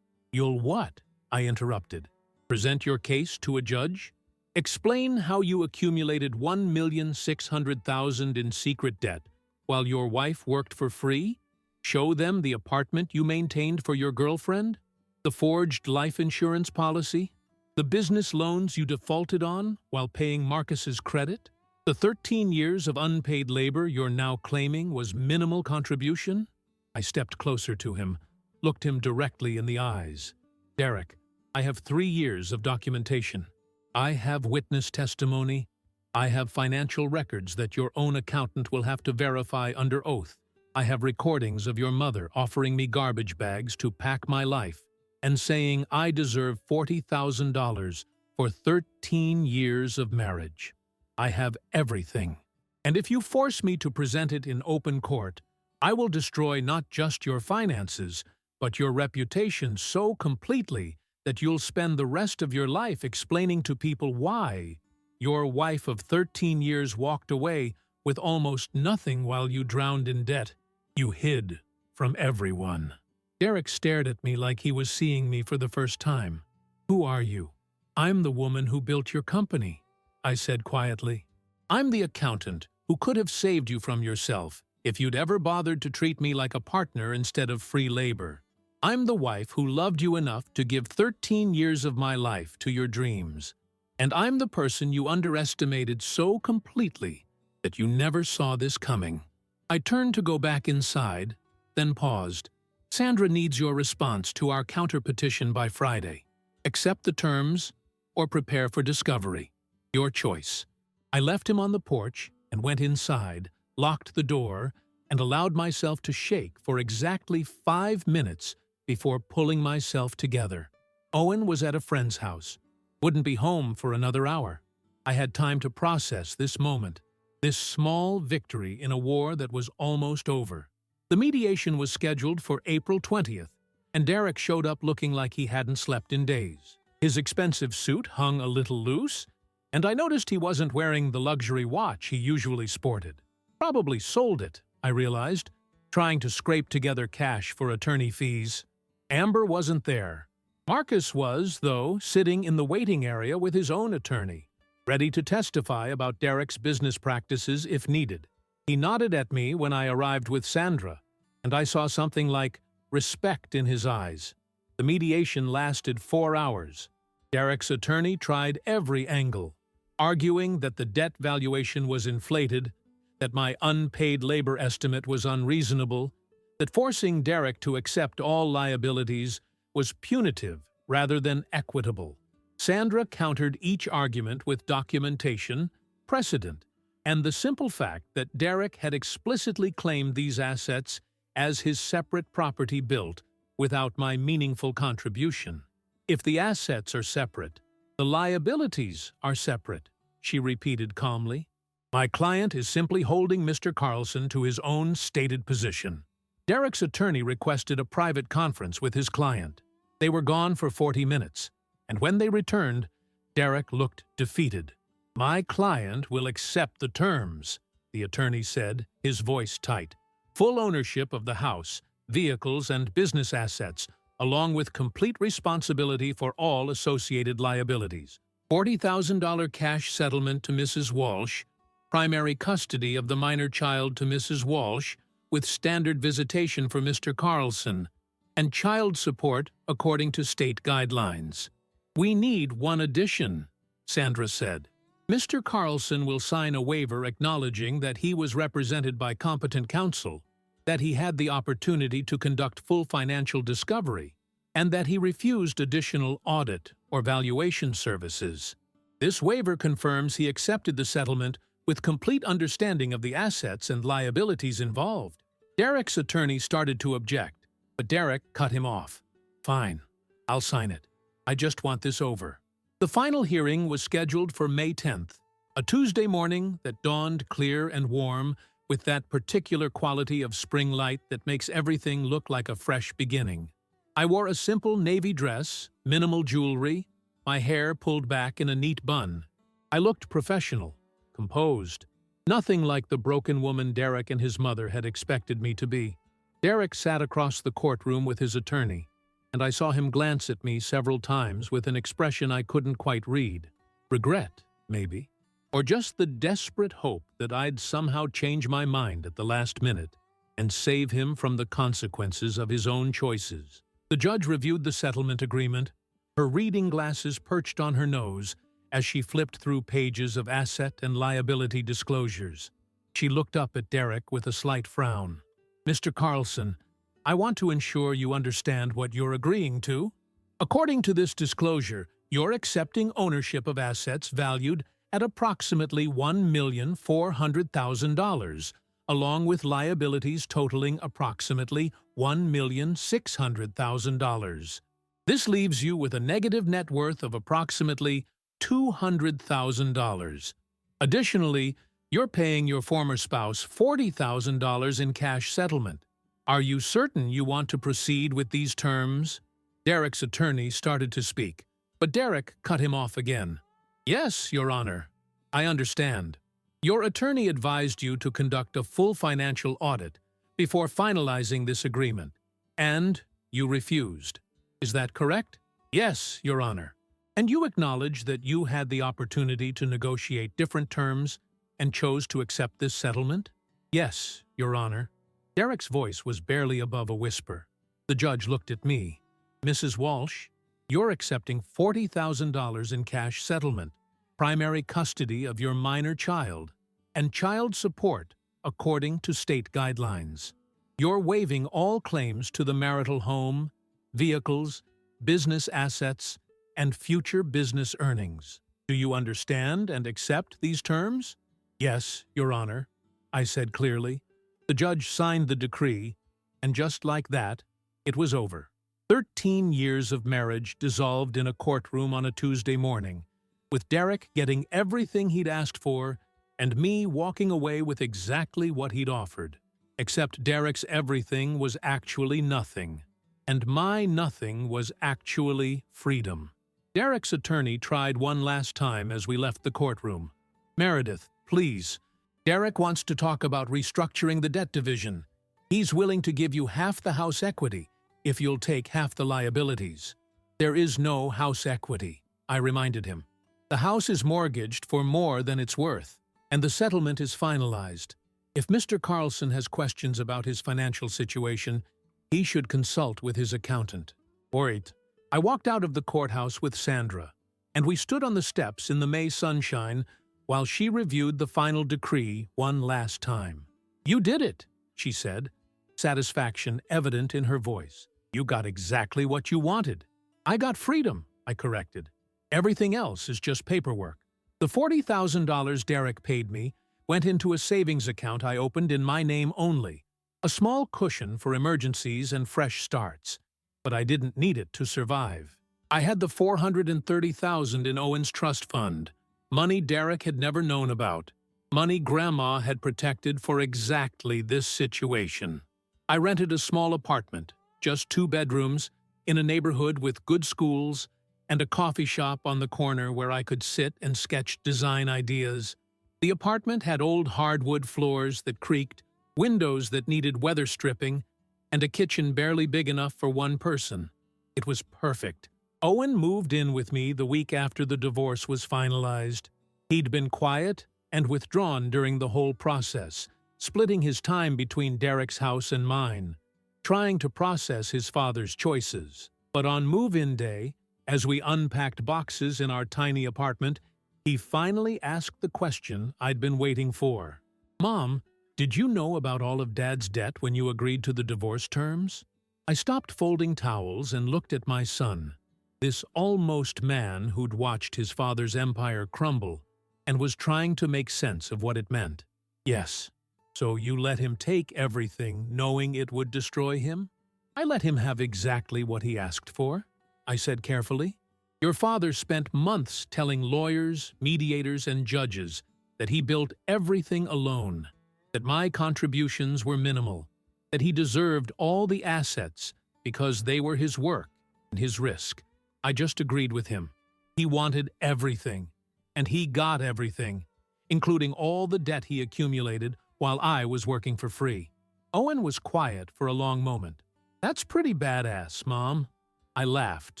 You'll what? I interrupted. Present your case to a judge? Explain how you accumulated $1,600,000 in secret debt while your wife worked for free? Show them the apartment you maintained for your girlfriend? The forged life insurance policy? The business loans you defaulted on while paying Marcus's credit? The 13 years of unpaid labor you're now claiming was minimal contribution? I stepped closer to him, looked him directly in the eyes. Derek, I have 3 years of documentation. I have witness testimony. I have financial records that your own accountant will have to verify under oath. I have recordings of your mother offering me garbage bags to pack my life and saying I deserve $40,000 for 13 years of marriage. I have everything. And if you force me to present it in open court, I will destroy not just your finances, but your reputation so completely that you'll spend the rest of your life explaining to people why your wife of 13 years walked away with almost nothing while you drowned in debt. You hid from everyone. Derek stared at me like he was seeing me for the first time. Who are you? I'm the woman who built your company, I said quietly. I'm the accountant who could have saved you from yourself if you'd ever bothered to treat me like a partner instead of free labor. I'm the wife who loved you enough to give 13 years of my life to your dreams. And I'm the person you underestimated so completely that you never saw this coming. I turned to go back inside, then paused. Sandra needs your response to our counter-petition by Friday. Accept the terms or prepare for discovery. Your choice. I left him on the porch and went inside, locked the door, and allowed myself to shake for exactly 5 minutes before pulling myself together. Owen was at a friend's house. Wouldn't be home for another hour. I had time to process this moment, this small victory in a war that was almost over. The mediation was scheduled for April 20th, and Derek showed up looking like he hadn't slept in days. His expensive suit hung a little loose, and I noticed he wasn't wearing the luxury watch he usually sported. Probably sold it, I realized, trying to scrape together cash for attorney fees. Amber wasn't there. Marcus was, though, sitting in the waiting area with his own attorney, ready to testify about Derek's business practices if needed. He nodded at me when I arrived with Sandra, and I saw something like respect in his eyes. The mediation lasted 4 hours. Derek's attorney tried every angle, arguing that the debt valuation was inflated, that my unpaid labor estimate was unreasonable, that forcing Derek to accept all liabilities was punitive rather than equitable. Sandra countered each argument with documentation, precedent, and the simple fact that Derek had explicitly claimed these assets as his separate property built without my meaningful contribution. If the assets are separate, the liabilities are separate, she repeated calmly. My client is simply holding Mr. Carlson to his own stated position. Derek's attorney requested a private conference with his client. They were gone for 40 minutes, and when they returned, Derek looked defeated. My client will accept the terms, the attorney said, his voice tight. Full ownership of the house, vehicles, and business assets, along with complete responsibility for all associated liabilities. $40,000 cash settlement to Mrs. Walsh, primary custody of the minor child to Mrs. Walsh, with standard visitation for Mr. Carlson, and child support according to state guidelines. We need one addition, Sandra said. Mr. Carlson will sign a waiver acknowledging that he was represented by competent counsel, that he had the opportunity to conduct full financial discovery, and that he refused additional audit or valuation services. This waiver confirms he accepted the settlement with complete understanding of the assets and liabilities involved. Derek's attorney started to object, but Derek cut him off. "Fine, I'll sign it. I just want this over." The final hearing was scheduled for May 10th, a Tuesday morning that dawned clear and warm with that particular quality of spring light that makes everything look like a fresh beginning. I wore a simple navy dress, minimal jewelry, my hair pulled back in a neat bun. I looked professional, composed, nothing like the broken woman Derek and his mother had expected me to be. Derek sat across the courtroom with his attorney, and I saw him glance at me several times with an expression I couldn't quite read. Regret, maybe, or just the desperate hope that I'd somehow change my mind at the last minute and save him from the consequences of his own choices. The judge reviewed the settlement agreement, her reading glasses perched on her nose as she flipped through pages of asset and liability disclosures. She looked up at Derek with a slight frown. "Mr. Carlson, I want to ensure you understand what you're agreeing to. According to this disclosure, you're accepting ownership of assets valued at approximately $1,400,000, along with liabilities totaling approximately $1,600,000. This leaves you with a negative net worth of approximately $200,000. Additionally, you're paying your former spouse $40,000 in cash settlement. Are you certain you want to proceed with these terms?" Derek's attorney started to speak, but Derek cut him off again. "Yes, Your Honor. I understand. Your attorney advised you to conduct a full financial audit before finalizing this agreement, and you refused. Is that correct?" "Yes, Your Honor." "And you acknowledge that you had the opportunity to negotiate different terms and chose to accept this settlement?" "Yes, Your Honor." Derek's voice was barely above a whisper. The judge looked at me. "Mrs. Walsh, you're accepting $40,000 in cash settlement, primary custody of your minor child, and child support according to state guidelines. You're waiving all claims to the marital home, vehicles, business assets, and future business earnings. Do you understand and accept these terms?" "Yes, Your Honor," I said clearly. The judge signed the decree, and just like that, it was over. 13 years of marriage dissolved in a courtroom on a Tuesday morning, with Derek getting everything he'd asked for and me walking away with exactly what he'd offered. Except Derek's everything was actually nothing, and my nothing was actually freedom. Derek's attorney tried one last time as we left the courtroom. "Meredith, please. Derek wants to talk about restructuring the debt division. He's willing to give you half the house equity if you'll take half the liabilities." "There is no house equity," I reminded him. "The house is mortgaged for more than it's worth, and the settlement is finalized. If Mr. Carlson has questions about his financial situation, he should consult with his accountant." Wait. I walked out of the courthouse with Sandra, and we stood on the steps in the May sunshine while she reviewed the final decree one last time. "You did it," she said, satisfaction evident in her voice. "You got exactly what you wanted." "I got freedom," I corrected. "Everything else is just paperwork." The $40,000 Derek paid me went into a savings account I opened in my name only, a small cushion for emergencies and fresh starts, but I didn't need it to survive. I had the $430,000 in Owen's trust fund, money Derek had never known about, money Grandma had protected for exactly this situation. I rented a small apartment, just 2 bedrooms, in a neighborhood with good schools and a coffee shop on the corner where I could sit and sketch design ideas. The apartment had old hardwood floors that creaked, windows that needed weather stripping, and a kitchen barely big enough for one person. It was perfect. Owen moved in with me the week after the divorce was finalized. He'd been quiet and withdrawn during the whole process, splitting his time between Derek's house and mine, trying to process his father's choices. But on move-in day, as we unpacked boxes in our tiny apartment, He finally asked the question I'd been waiting for. "Mom, did you know about all of Dad's debt when you agreed to the divorce terms?" I stopped folding towels and looked at my son, this almost man who'd watched his father's empire crumble and was trying to make sense of what it meant. "Yes. So you let him take everything, knowing it would destroy him?" "I let him have exactly what he asked for," I said carefully. "Your father spent months telling lawyers, mediators, and judges that he built everything alone, that my contributions were minimal, that he deserved all the assets because they were his work and his risk. I just agreed with him. He wanted everything, and he got everything, including all the debt he accumulated while I was working for free." Owen was quiet for a long moment. "That's pretty badass, Mom." I laughed,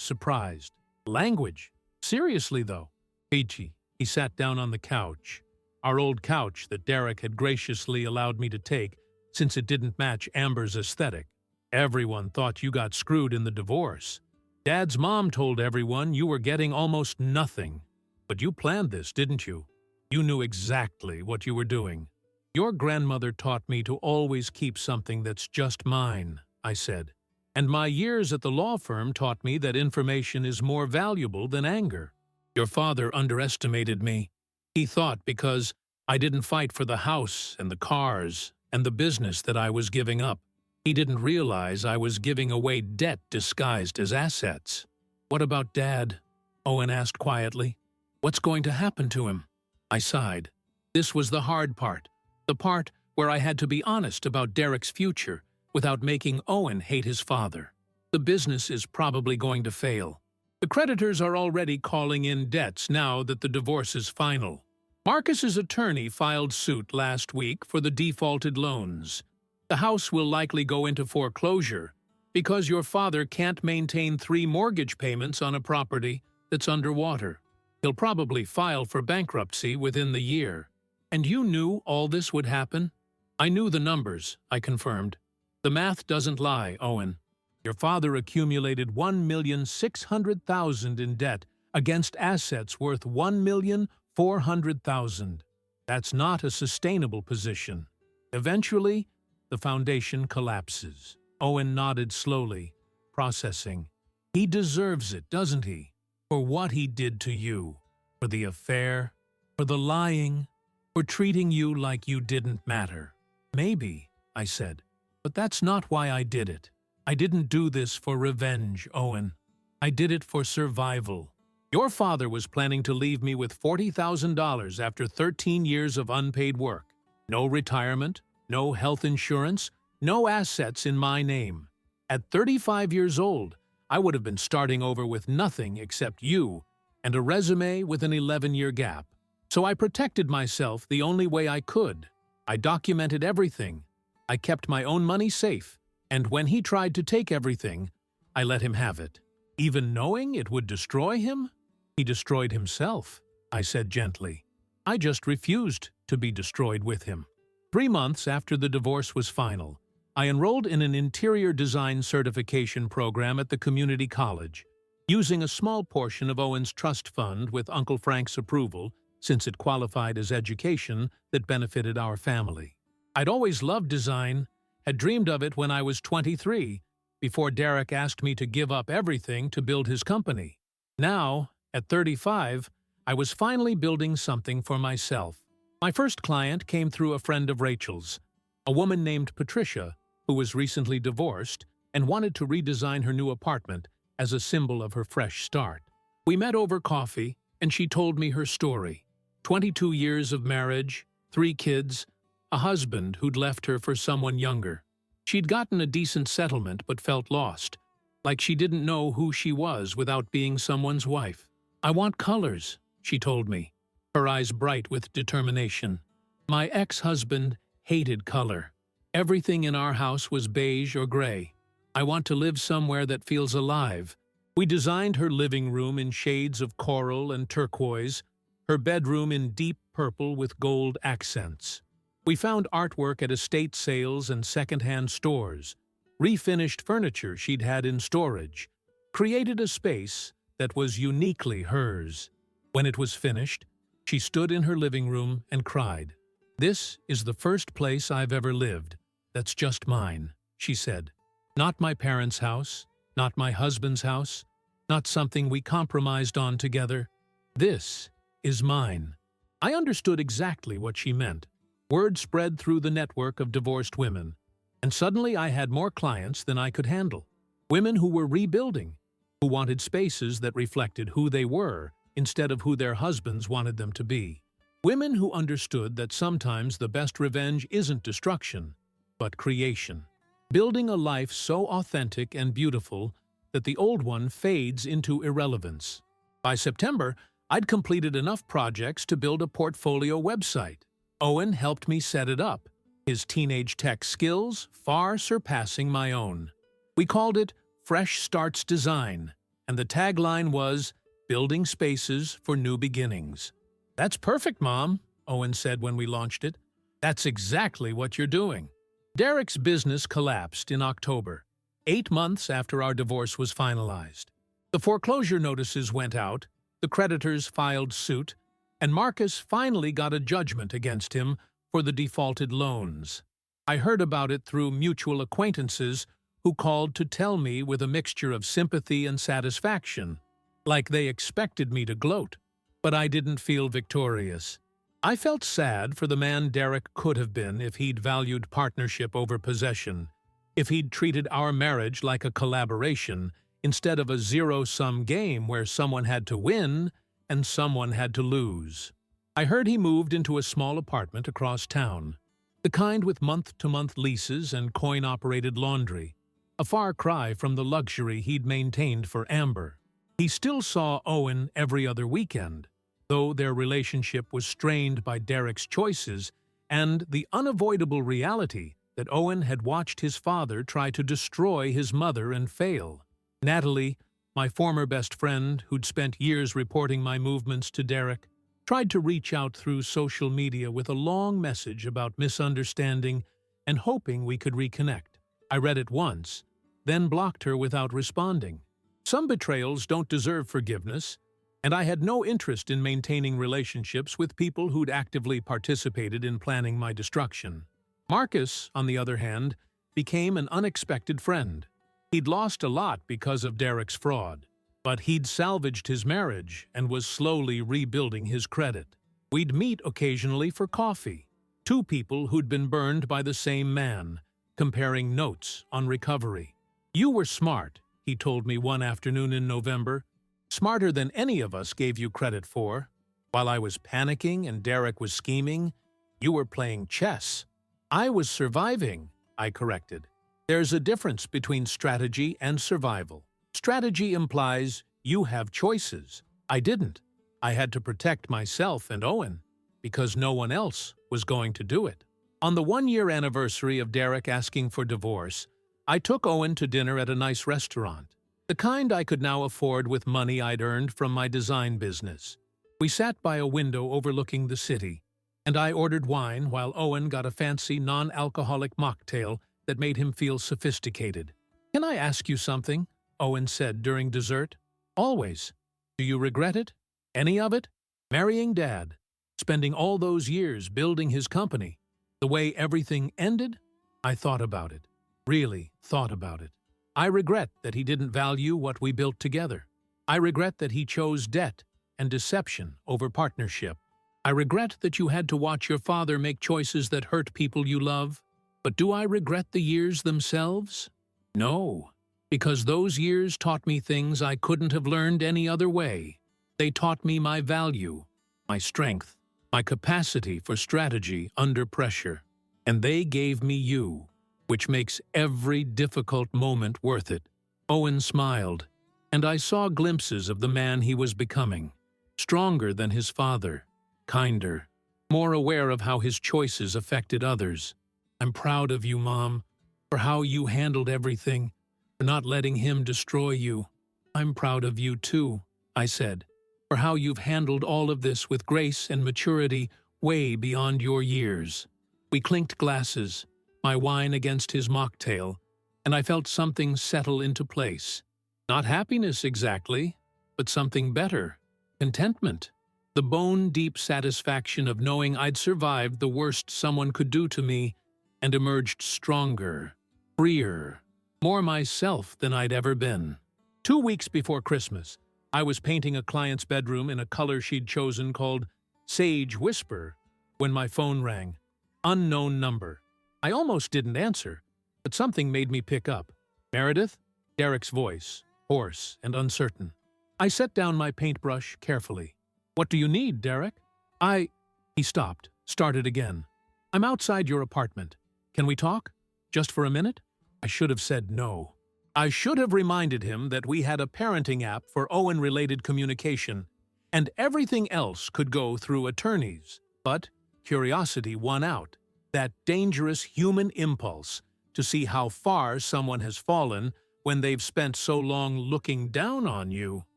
surprised. "Language. Seriously, though." "Peachy." He sat down on the couch, our old couch that Derek had graciously allowed me to take since it didn't match Amber's aesthetic. "Everyone thought you got screwed in the divorce. Dad's mom told everyone you were getting almost nothing. But you planned this, didn't you? You knew exactly what you were doing." "Your grandmother taught me to always keep something that's just mine," I said. "And my years at the law firm taught me that information is more valuable than anger." "Your father underestimated me. He thought because I didn't fight for the house and the cars and the business that I was giving up. He didn't realize I was giving away debt disguised as assets." "What about Dad?" Owen asked quietly. "What's going to happen to him?" I sighed. This was the hard part, the part where I had to be honest about Derek's future without making Owen hate his father. "The business is probably going to fail. The creditors are already calling in debts now that the divorce is final. Marcus's attorney filed suit last week for the defaulted loans. The house will likely go into foreclosure because your father can't maintain 3 mortgage payments on a property that's underwater. He'll probably file for bankruptcy within the year." "And you knew all this would happen?" "I knew the numbers," I confirmed. "The math doesn't lie, Owen. Your father accumulated $1,600,000 in debt against assets worth $1,400,000. That's not a sustainable position. Eventually, the foundation collapses." Owen nodded slowly, processing. "He deserves it, doesn't he? For what he did to you, for the affair, for the lying, for treating you like you didn't matter." "Maybe," I said, "but that's not why I did it. I didn't do this for revenge, Owen. I did it for survival. Your father was planning to leave me with $40,000 after 13 years of unpaid work. No retirement, no health insurance, no assets in my name. At 35 years old, I would have been starting over with nothing except you and a resume with an 11-year gap. So I protected myself the only way I could. I documented everything. I kept my own money safe, and when he tried to take everything, I let him have it. Even knowing it would destroy him? He destroyed himself," I said gently. "I just refused to be destroyed with him." 3 months after the divorce was final, I enrolled in an interior design certification program at the community college, using a small portion of Owen's trust fund with Uncle Frank's approval, since it qualified as education that benefited our family. I'd always loved design, had dreamed of it when I was 23, before Derek asked me to give up everything to build his company. Now, at 35, I was finally building something for myself. My first client came through a friend of Rachel's, a woman named Patricia, who was recently divorced and wanted to redesign her new apartment as a symbol of her fresh start. We met over coffee, and she told me her story. 22 years of marriage, 3 kids, a husband who'd left her for someone younger. She'd gotten a decent settlement but felt lost, like she didn't know who she was without being someone's wife. "I want colors," she told me, her eyes bright with determination. "My ex-husband hated color. Everything in our house was beige or gray. I want to live somewhere that feels alive." We designed her living room in shades of coral and turquoise, her bedroom in deep purple with gold accents. We found artwork at estate sales and second-hand stores, refinished furniture she'd had in storage, created a space that was uniquely hers. When it was finished, She stood in her living room and cried. "This is the first place I've ever lived. That's just mine," she said. "Not my parents' house, not my husband's house, not something we compromised on together. This is mine." I understood exactly what she meant. Word spread through the network of divorced women, and suddenly I had more clients than I could handle. Women who were rebuilding, who wanted spaces that reflected who they were instead of who their husbands wanted them to be. Women who understood that sometimes the best revenge isn't destruction, but creation. Building a life so authentic and beautiful that the old one fades into irrelevance. By September, I'd completed enough projects to build a portfolio website. Owen helped me set it up, his teenage tech skills far surpassing my own. We called it Fresh Starts Design, and the tagline was, "Building Spaces for New Beginnings." "That's perfect, Mom," Owen said when we launched it. "That's exactly what you're doing." Derek's business collapsed in October, 8 months after our divorce was finalized. The foreclosure notices went out, the creditors filed suit, and Marcus finally got a judgment against him for the defaulted loans. I heard about it through mutual acquaintances who called to tell me with a mixture of sympathy and satisfaction, like they expected me to gloat. But I didn't feel victorious. I felt sad for the man Derek could have been if he'd valued partnership over possession, if he'd treated our marriage like a collaboration instead of a zero-sum game where someone had to win and someone had to lose. I heard he moved into a small apartment across town, the kind with month-to-month leases and coin-operated laundry, a far cry from the luxury he'd maintained for Amber. He still saw Owen every other weekend, though their relationship was strained by Derek's choices and the unavoidable reality that Owen had watched his father try to destroy his mother and fail. Natalie, my former best friend who'd spent years reporting my movements to Derek, tried to reach out through social media with a long message about misunderstanding and hoping we could reconnect. I read it once, then blocked her without responding. Some betrayals don't deserve forgiveness, and I had no interest in maintaining relationships with people who'd actively participated in planning my destruction. Marcus, on the other hand, became an unexpected friend. He'd lost a lot because of Derek's fraud, but he'd salvaged his marriage and was slowly rebuilding his credit. We'd meet occasionally for coffee, two people who'd been burned by the same man, comparing notes on recovery. "You were smart," he told me one afternoon in November, "smarter than any of us gave you credit for. While I was panicking and Derek was scheming, you were playing chess." "I was surviving," I corrected. "There's a difference between strategy and survival. Strategy implies you have choices. I didn't. I had to protect myself and Owen, because no one else was going to do it." On the 1-year anniversary of Derek asking for divorce, I took Owen to dinner at a nice restaurant, the kind I could now afford with money I'd earned from my design business. We sat by a window overlooking the city, and I ordered wine while Owen got a fancy non-alcoholic mocktail that made him feel sophisticated. "Can I ask you something?" Owen said during dessert. "Always. Do you regret it? Any of it? Marrying Dad, spending all those years building his company, the way everything ended?" I thought about it. Really thought about it. I regret that he didn't value what we built together. I regret that he chose debt and deception over partnership. I regret that you had to watch your father make choices that hurt people you love. But do I regret the years themselves? No, because those years taught me things I couldn't have learned any other way. They taught me my value, my strength, my capacity for strategy under pressure. And they gave me you, which makes every difficult moment worth it. Owen smiled, and I saw glimpses of the man he was becoming, stronger than his father, kinder, more aware of how his choices affected others. "I'm proud of you, Mom, for how you handled everything, for not letting him destroy you." "I'm proud of you too," I said, "for how you've handled all of this with grace and maturity way beyond your years." We clinked glasses, my wine against his mocktail, and I felt something settle into place. Not happiness exactly, but something better, contentment. The bone-deep satisfaction of knowing I'd survived the worst someone could do to me and emerged stronger, freer, more myself than I'd ever been. 2 weeks before Christmas, I was painting a client's bedroom in a color she'd chosen called Sage Whisper when my phone rang. Unknown number. I almost didn't answer, but something made me pick up. Meredith? Derek's voice, hoarse and uncertain. I set down my paintbrush carefully. What do you need, Derek? He stopped, started again. I'm outside your apartment. Can we talk? Just for a minute? I should have said no. I should have reminded him that we had a parenting app for Owen-related communication, and everything else could go through attorneys. But curiosity won out, that dangerous human impulse to see how far someone has fallen when they've spent so long looking down on you.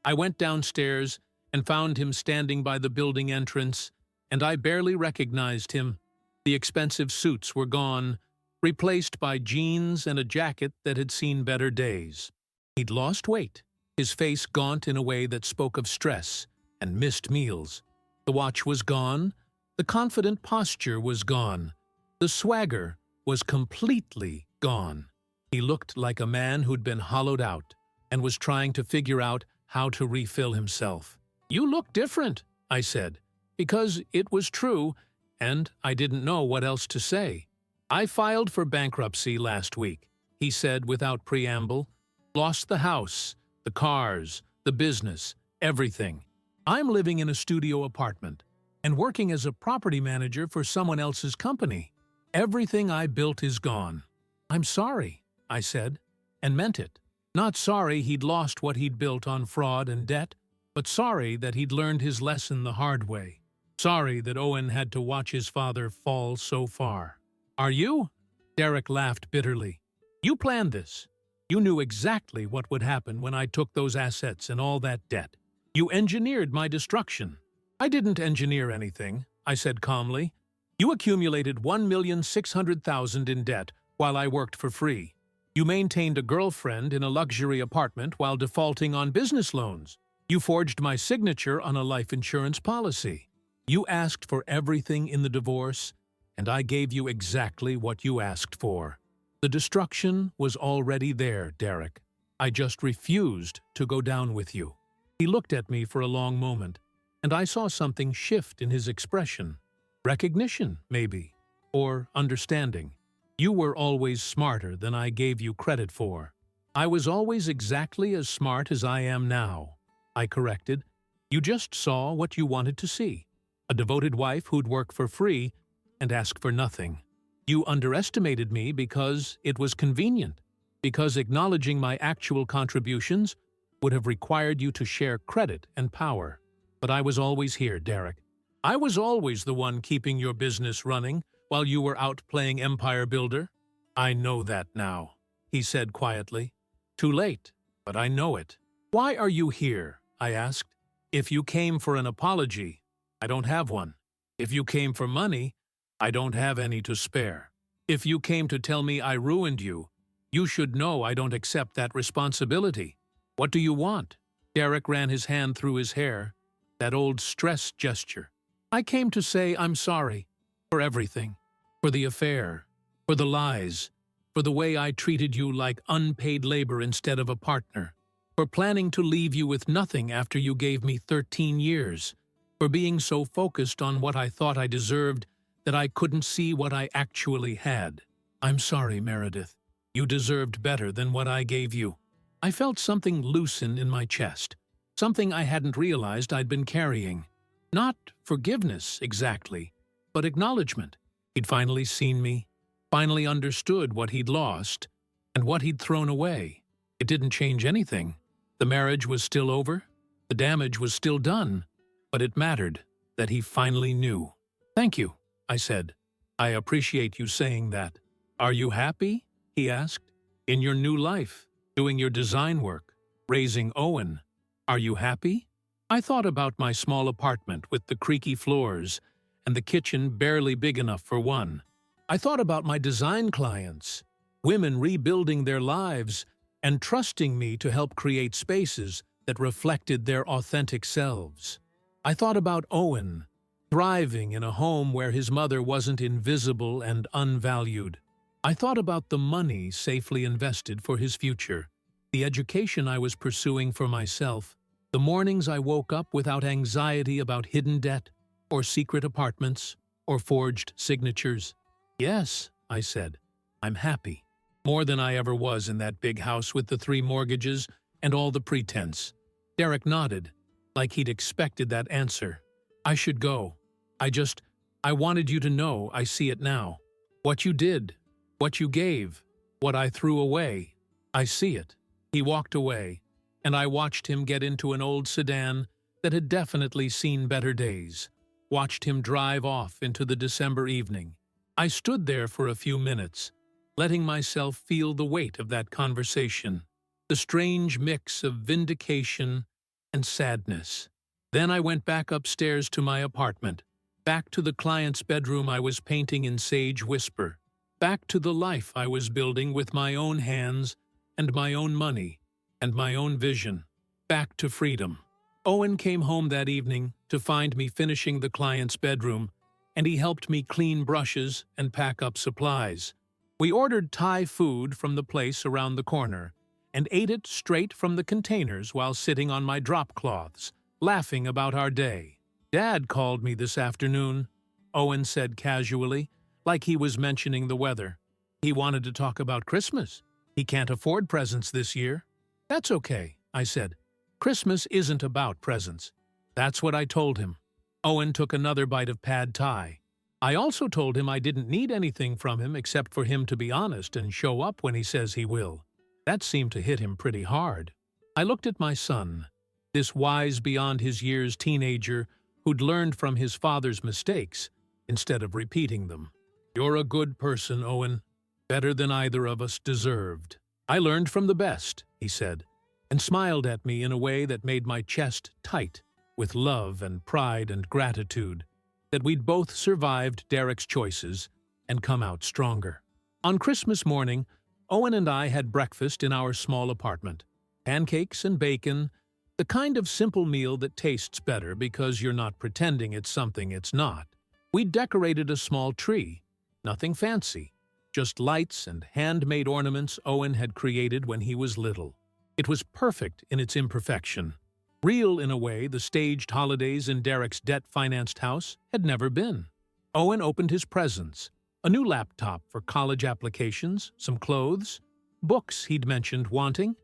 I went downstairs and found him standing by the building entrance, and I barely recognized him. The expensive suits were gone, replaced by jeans and a jacket that had seen better days. He'd lost weight, his face gaunt in a way that spoke of stress and missed meals. The watch was gone, the confident posture was gone, the swagger was completely gone. He looked like a man who'd been hollowed out and was trying to figure out how to refill himself. "You look different," I said, because it was true, and I didn't know what else to say. "I filed for bankruptcy last week," he said without preamble. "Lost the house, the cars, the business, everything. I'm living in a studio apartment and working as a property manager for someone else's company. Everything I built is gone." "I'm sorry," I said, and meant it. Not sorry he'd lost what he'd built on fraud and debt, but sorry that he'd learned his lesson the hard way. Sorry that Owen had to watch his father fall so far. "Are you?" Derek laughed bitterly. "You planned this. You knew exactly what would happen when I took those assets and all that debt. You engineered my destruction." "I didn't engineer anything," I said calmly. "You accumulated $1,600,000 in debt while I worked for free. You maintained a girlfriend in a luxury apartment while defaulting on business loans. You forged my signature on a life insurance policy. You asked for everything in the divorce, and I gave you exactly what you asked for. The destruction was already there, Derek. I just refused to go down with you." He looked at me for a long moment, and I saw something shift in his expression. Recognition, maybe, or understanding. "You were always smarter than I gave you credit for." "I was always exactly as smart as I am now," I corrected. "You just saw what you wanted to see. A devoted wife who'd work for free and ask for nothing. You underestimated me because it was convenient, because acknowledging my actual contributions would have required you to share credit and power. But I was always here, Derek. I was always the one keeping your business running while you were out playing empire builder." "I know that now," he said quietly. "Too late, but I know it." "Why are you here?" I asked. "If you came for an apology, I don't have one. If you came for money, I don't have any to spare. If you came to tell me I ruined you, you should know I don't accept that responsibility. What do you want?" Derek ran his hand through his hair, that old stress gesture. "I came to say I'm sorry. For everything. For the affair. For the lies. For the way I treated you like unpaid labor instead of a partner. For planning to leave you with nothing after you gave me 13 years. For being so focused on what I thought I deserved that I couldn't see what I actually had. I'm sorry, Meredith. You deserved better than what I gave you." I felt something loosen in my chest. Something I hadn't realized I'd been carrying. Not forgiveness, exactly, but acknowledgement. He'd finally seen me, finally understood what he'd lost and what he'd thrown away. It didn't change anything. The marriage was still over, the damage was still done, but it mattered that he finally knew. "Thank you," I said. "I appreciate you saying that." "Are you happy?" he asked. "In your new life, doing your design work, raising Owen. Are you happy?" I thought about my small apartment with the creaky floors and the kitchen barely big enough for one. I thought about my design clients, women rebuilding their lives and trusting me to help create spaces that reflected their authentic selves. I thought about Owen, thriving in a home where his mother wasn't invisible and unvalued. I thought about the money safely invested for his future, the education I was pursuing for myself, the mornings I woke up without anxiety about hidden debt, or secret apartments, or forged signatures. Yes, I said, I'm happy. More than I ever was in that big house with the 3 mortgages and all the pretense. Derek nodded, like he'd expected that answer. I should go. I wanted you to know I see it now. What you did, what you gave, what I threw away. I see it. He walked away, and I watched him get into an old sedan that had definitely seen better days. Watched him drive off into the December evening. I stood there for a few minutes, letting myself feel the weight of that conversation, the strange mix of vindication and sadness. Then I went back upstairs to my apartment, back to the client's bedroom I was painting in sage whisper, back to the life I was building with my own hands and my own money and my own vision, back to freedom. Owen came home that evening to find me finishing the client's bedroom, and he helped me clean brushes and pack up supplies. We ordered Thai food from the place around the corner and ate it straight from the containers while sitting on my drop cloths, laughing about our day. Dad called me this afternoon, Owen said casually, like he was mentioning the weather. He wanted to talk about Christmas. He can't afford presents this year. That's okay, I said. Christmas isn't about presents. That's what I told him. Owen took another bite of pad thai. I also told him I didn't need anything from him except for him to be honest and show up when he says he will. That seemed to hit him pretty hard. I looked at my son, this wise beyond his years teenager who'd learned from his father's mistakes instead of repeating them. You're a good person, Owen. Better than either of us deserved. I learned from the best, he said, and smiled at me in a way that made my chest tight with love and pride and gratitude that we'd both survived Derek's choices and come out stronger. On Christmas morning, Owen and I had breakfast in our small apartment. Pancakes and bacon, the kind of simple meal that tastes better because you're not pretending it's something it's not. We'd decorated a small tree, nothing fancy, just lights and handmade ornaments Owen had created when he was little. It was perfect in its imperfection. Real in a way the staged holidays in Derek's debt-financed house had never been. Owen opened his presents, a new laptop for college applications, some clothes, books he'd mentioned wanting.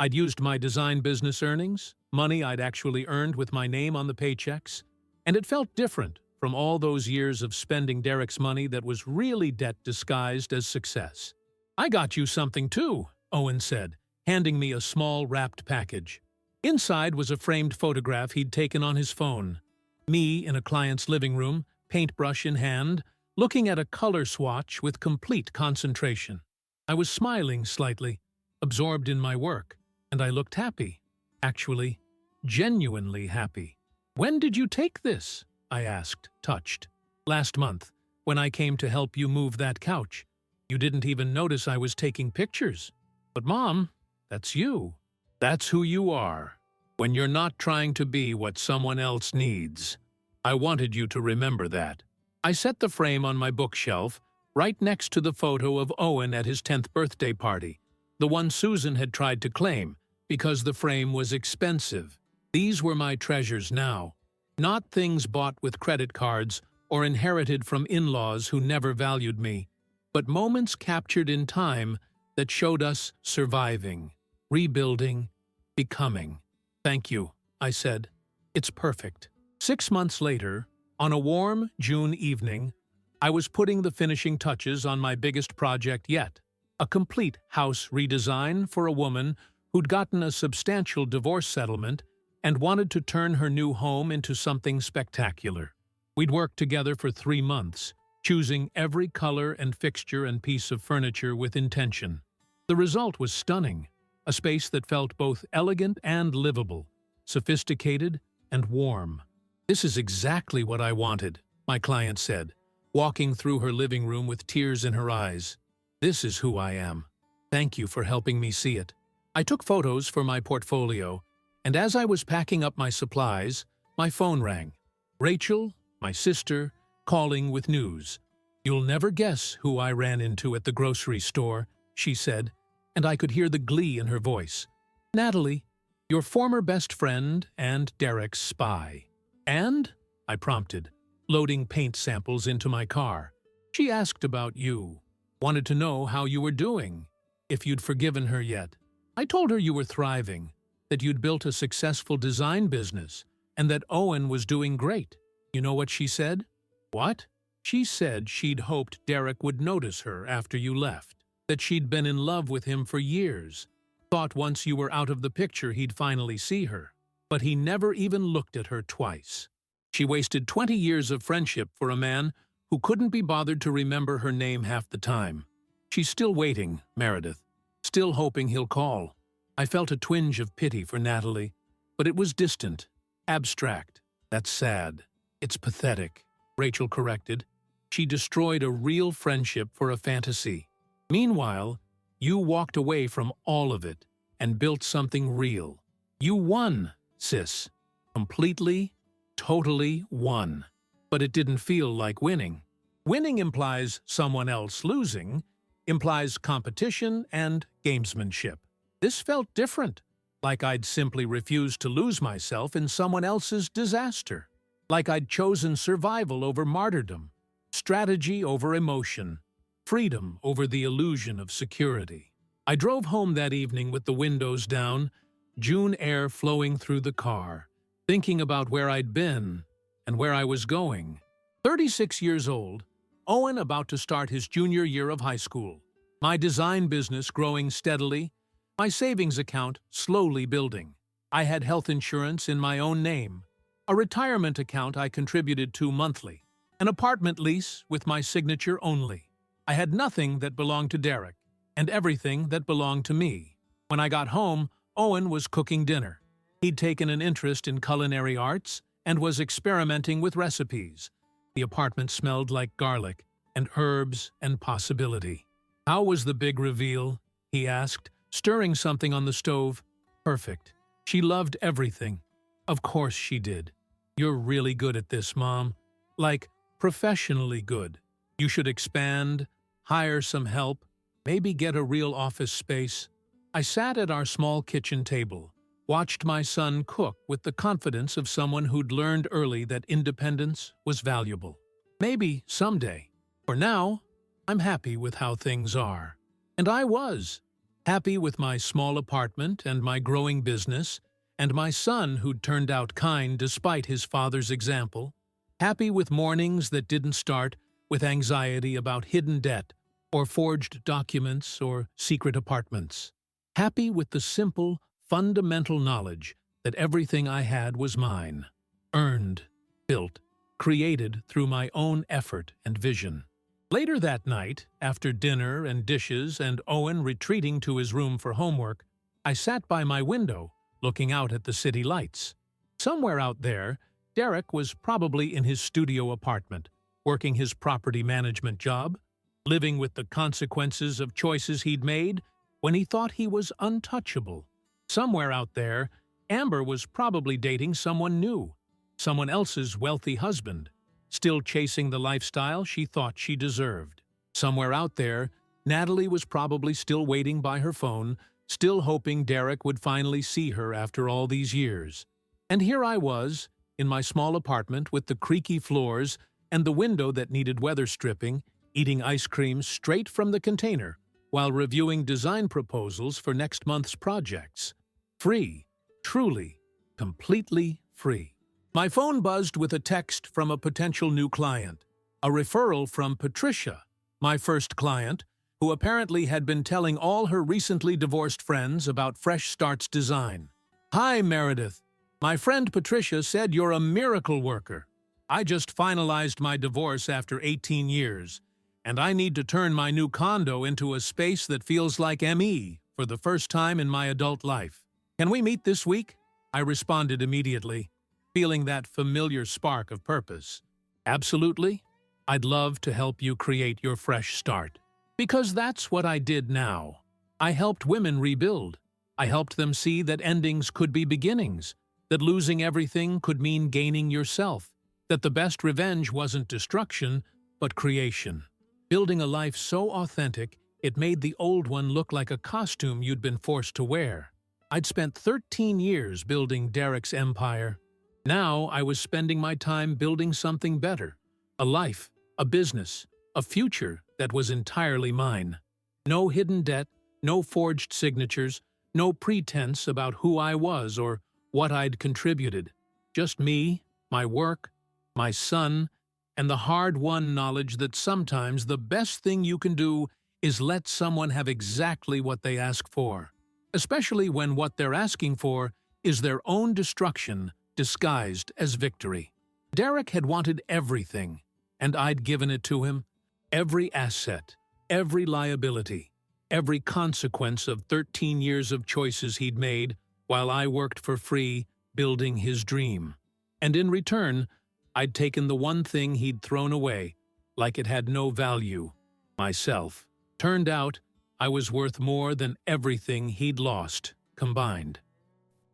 I'd used my design business earnings, money I'd actually earned with my name on the paychecks, and it felt different from all those years of spending Derek's money that was really debt disguised as success. I got you something too, Owen said, handing me a small wrapped package. Inside was a framed photograph he'd taken on his phone. Me in a client's living room, paintbrush in hand, looking at a color swatch with complete concentration. I was smiling slightly, absorbed in my work, and I looked happy. Actually, genuinely happy. When did you take this? I asked, touched. Last month, when I came to help you move that couch. You didn't even notice I was taking pictures. But Mom, that's you. That's who you are, when you're not trying to be what someone else needs. I wanted you to remember that. I set the frame on my bookshelf, right next to the photo of Owen at his 10th birthday party, the one Susan had tried to claim, because the frame was expensive. These were my treasures now, not things bought with credit cards or inherited from in-laws who never valued me, but moments captured in time that showed us surviving, rebuilding, becoming. Thank you, I said. It's perfect. 6 months later, on a warm June evening, I was putting the finishing touches on my biggest project yet, a complete house redesign for a woman who'd gotten a substantial divorce settlement and wanted to turn her new home into something spectacular. We'd worked together for 3 months, choosing every color and fixture and piece of furniture with intention. The result was stunning. A space that felt both elegant and livable, sophisticated and warm. This is exactly what I wanted, my client said, walking through her living room with tears in her eyes. This is who I am. Thank you for helping me see it. I took photos for my portfolio, and as I was packing up my supplies, My phone rang. Rachel, my sister, calling with news. "You'll never guess who I ran into at the grocery store," she said, and I could hear the glee in her voice. "Natalie, your former best friend and Derek's spy." "And?" I prompted, loading paint samples into my car. "She asked about you, wanted to know how you were doing, if you'd forgiven her yet. I told her you were thriving, that you'd built a successful design business, and that Owen was doing great. You know what she said?" "What?" "She said she'd hoped Derek would notice her after you left, that she'd been in love with him for years, thought once you were out of the picture he'd finally see her, but he never even looked at her twice. She wasted 20 years of friendship for a man who couldn't be bothered to remember her name half the time. She's still waiting, Meredith, still hoping he'll call." I felt a twinge of pity for Natalie, but it was distant, abstract. "That's sad. It's pathetic," Rachel corrected. "She destroyed a real friendship for a fantasy. Meanwhile, you walked away from all of it and built something real. You won, sis. Completely, totally won. But it didn't feel like winning. Winning implies someone else losing, implies competition and gamesmanship. This felt different, like I'd simply refused to lose myself in someone else's disaster, like I'd chosen survival over martyrdom, strategy over emotion, freedom over the illusion of security. I drove home that evening with the windows down, June air flowing through the car, thinking about where I'd been and where I was going. 36 years old, Owen about to start his junior year of high school, my design business growing steadily, my savings account slowly building. I had health insurance in my own name, a retirement account I contributed to monthly, an apartment lease with my signature only. I had nothing that belonged to Derek, and everything that belonged to me. When I got home, Owen was cooking dinner. He'd taken an interest in culinary arts and was experimenting with recipes. The apartment smelled like garlic and herbs and possibility. "How was the big reveal?" he asked, stirring something on the stove. "Perfect. She loved everything." "Of course she did. You're really good at this, Mom. Like, professionally good. You should expand, hire some help, maybe get a real office space." I sat at our small kitchen table, watched my son cook with the confidence of someone who'd learned early that independence was valuable. Maybe someday. For now, I'm happy with how things are. And I was. Happy with my small apartment and my growing business, and my son who'd turned out kind despite his father's example. Happy with mornings that didn't start with anxiety about hidden debt or forged documents or secret apartments. Happy with the simple, fundamental knowledge that everything I had was mine. Earned, built, created through my own effort and vision. Later that night, after dinner and dishes and Owen retreating to his room for homework, I sat by my window, looking out at the city lights. Somewhere out there, Derek was probably in his studio apartment, working his property management job, living with the consequences of choices he'd made when he thought he was untouchable. Somewhere out there, Amber was probably dating someone new, someone else's wealthy husband, still chasing the lifestyle she thought she deserved. Somewhere out there, Natalie was probably still waiting by her phone, still hoping Derek would finally see her after all these years. And here I was, in my small apartment with the creaky floors and the window that needed weather stripping, eating ice cream straight from the container while reviewing design proposals for next month's projects. Free. Truly. Completely free. My phone buzzed with a text from a potential new client, a referral from Patricia, my first client, who apparently had been telling all her recently divorced friends about Fresh Start's design. "Hi, Meredith. My friend Patricia said you're a miracle worker. I just finalized my divorce after 18 years, and I need to turn my new condo into a space that feels like ME for the first time in my adult life. Can we meet this week?" I responded immediately, feeling that familiar spark of purpose. "Absolutely. I'd love to help you create your fresh start." Because that's what I did now. I helped women rebuild. I helped them see that endings could be beginnings, that losing everything could mean gaining yourself, that the best revenge wasn't destruction, but creation. Building a life so authentic, it made the old one look like a costume you'd been forced to wear. I'd spent 13 years building Derek's empire. Now I was spending my time building something better. A life, a business, a future that was entirely mine. No hidden debt, no forged signatures, no pretense about who I was or what I'd contributed. Just me, my work, my son, and the hard-won knowledge that sometimes the best thing you can do is let someone have exactly what they ask for, especially when what they're asking for is their own destruction disguised as victory. Derek had wanted everything, and I'd given it to him. Every asset, every liability, every consequence of 13 years of choices he'd made while I worked for free building his dream. And in return, I'd taken the one thing he'd thrown away, like it had no value, myself. Turned out, I was worth more than everything he'd lost, combined.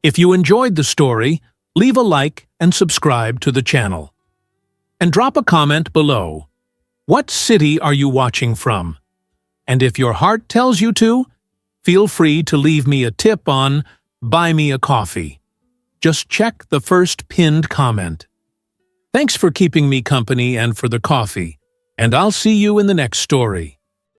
If you enjoyed the story, leave a like and subscribe to the channel. And drop a comment below. What city are you watching from? And if your heart tells you to, feel free to leave me a tip on Buy Me a Coffee. Just check the first pinned comment. Thanks for keeping me company and for the coffee, and I'll see you in the next story.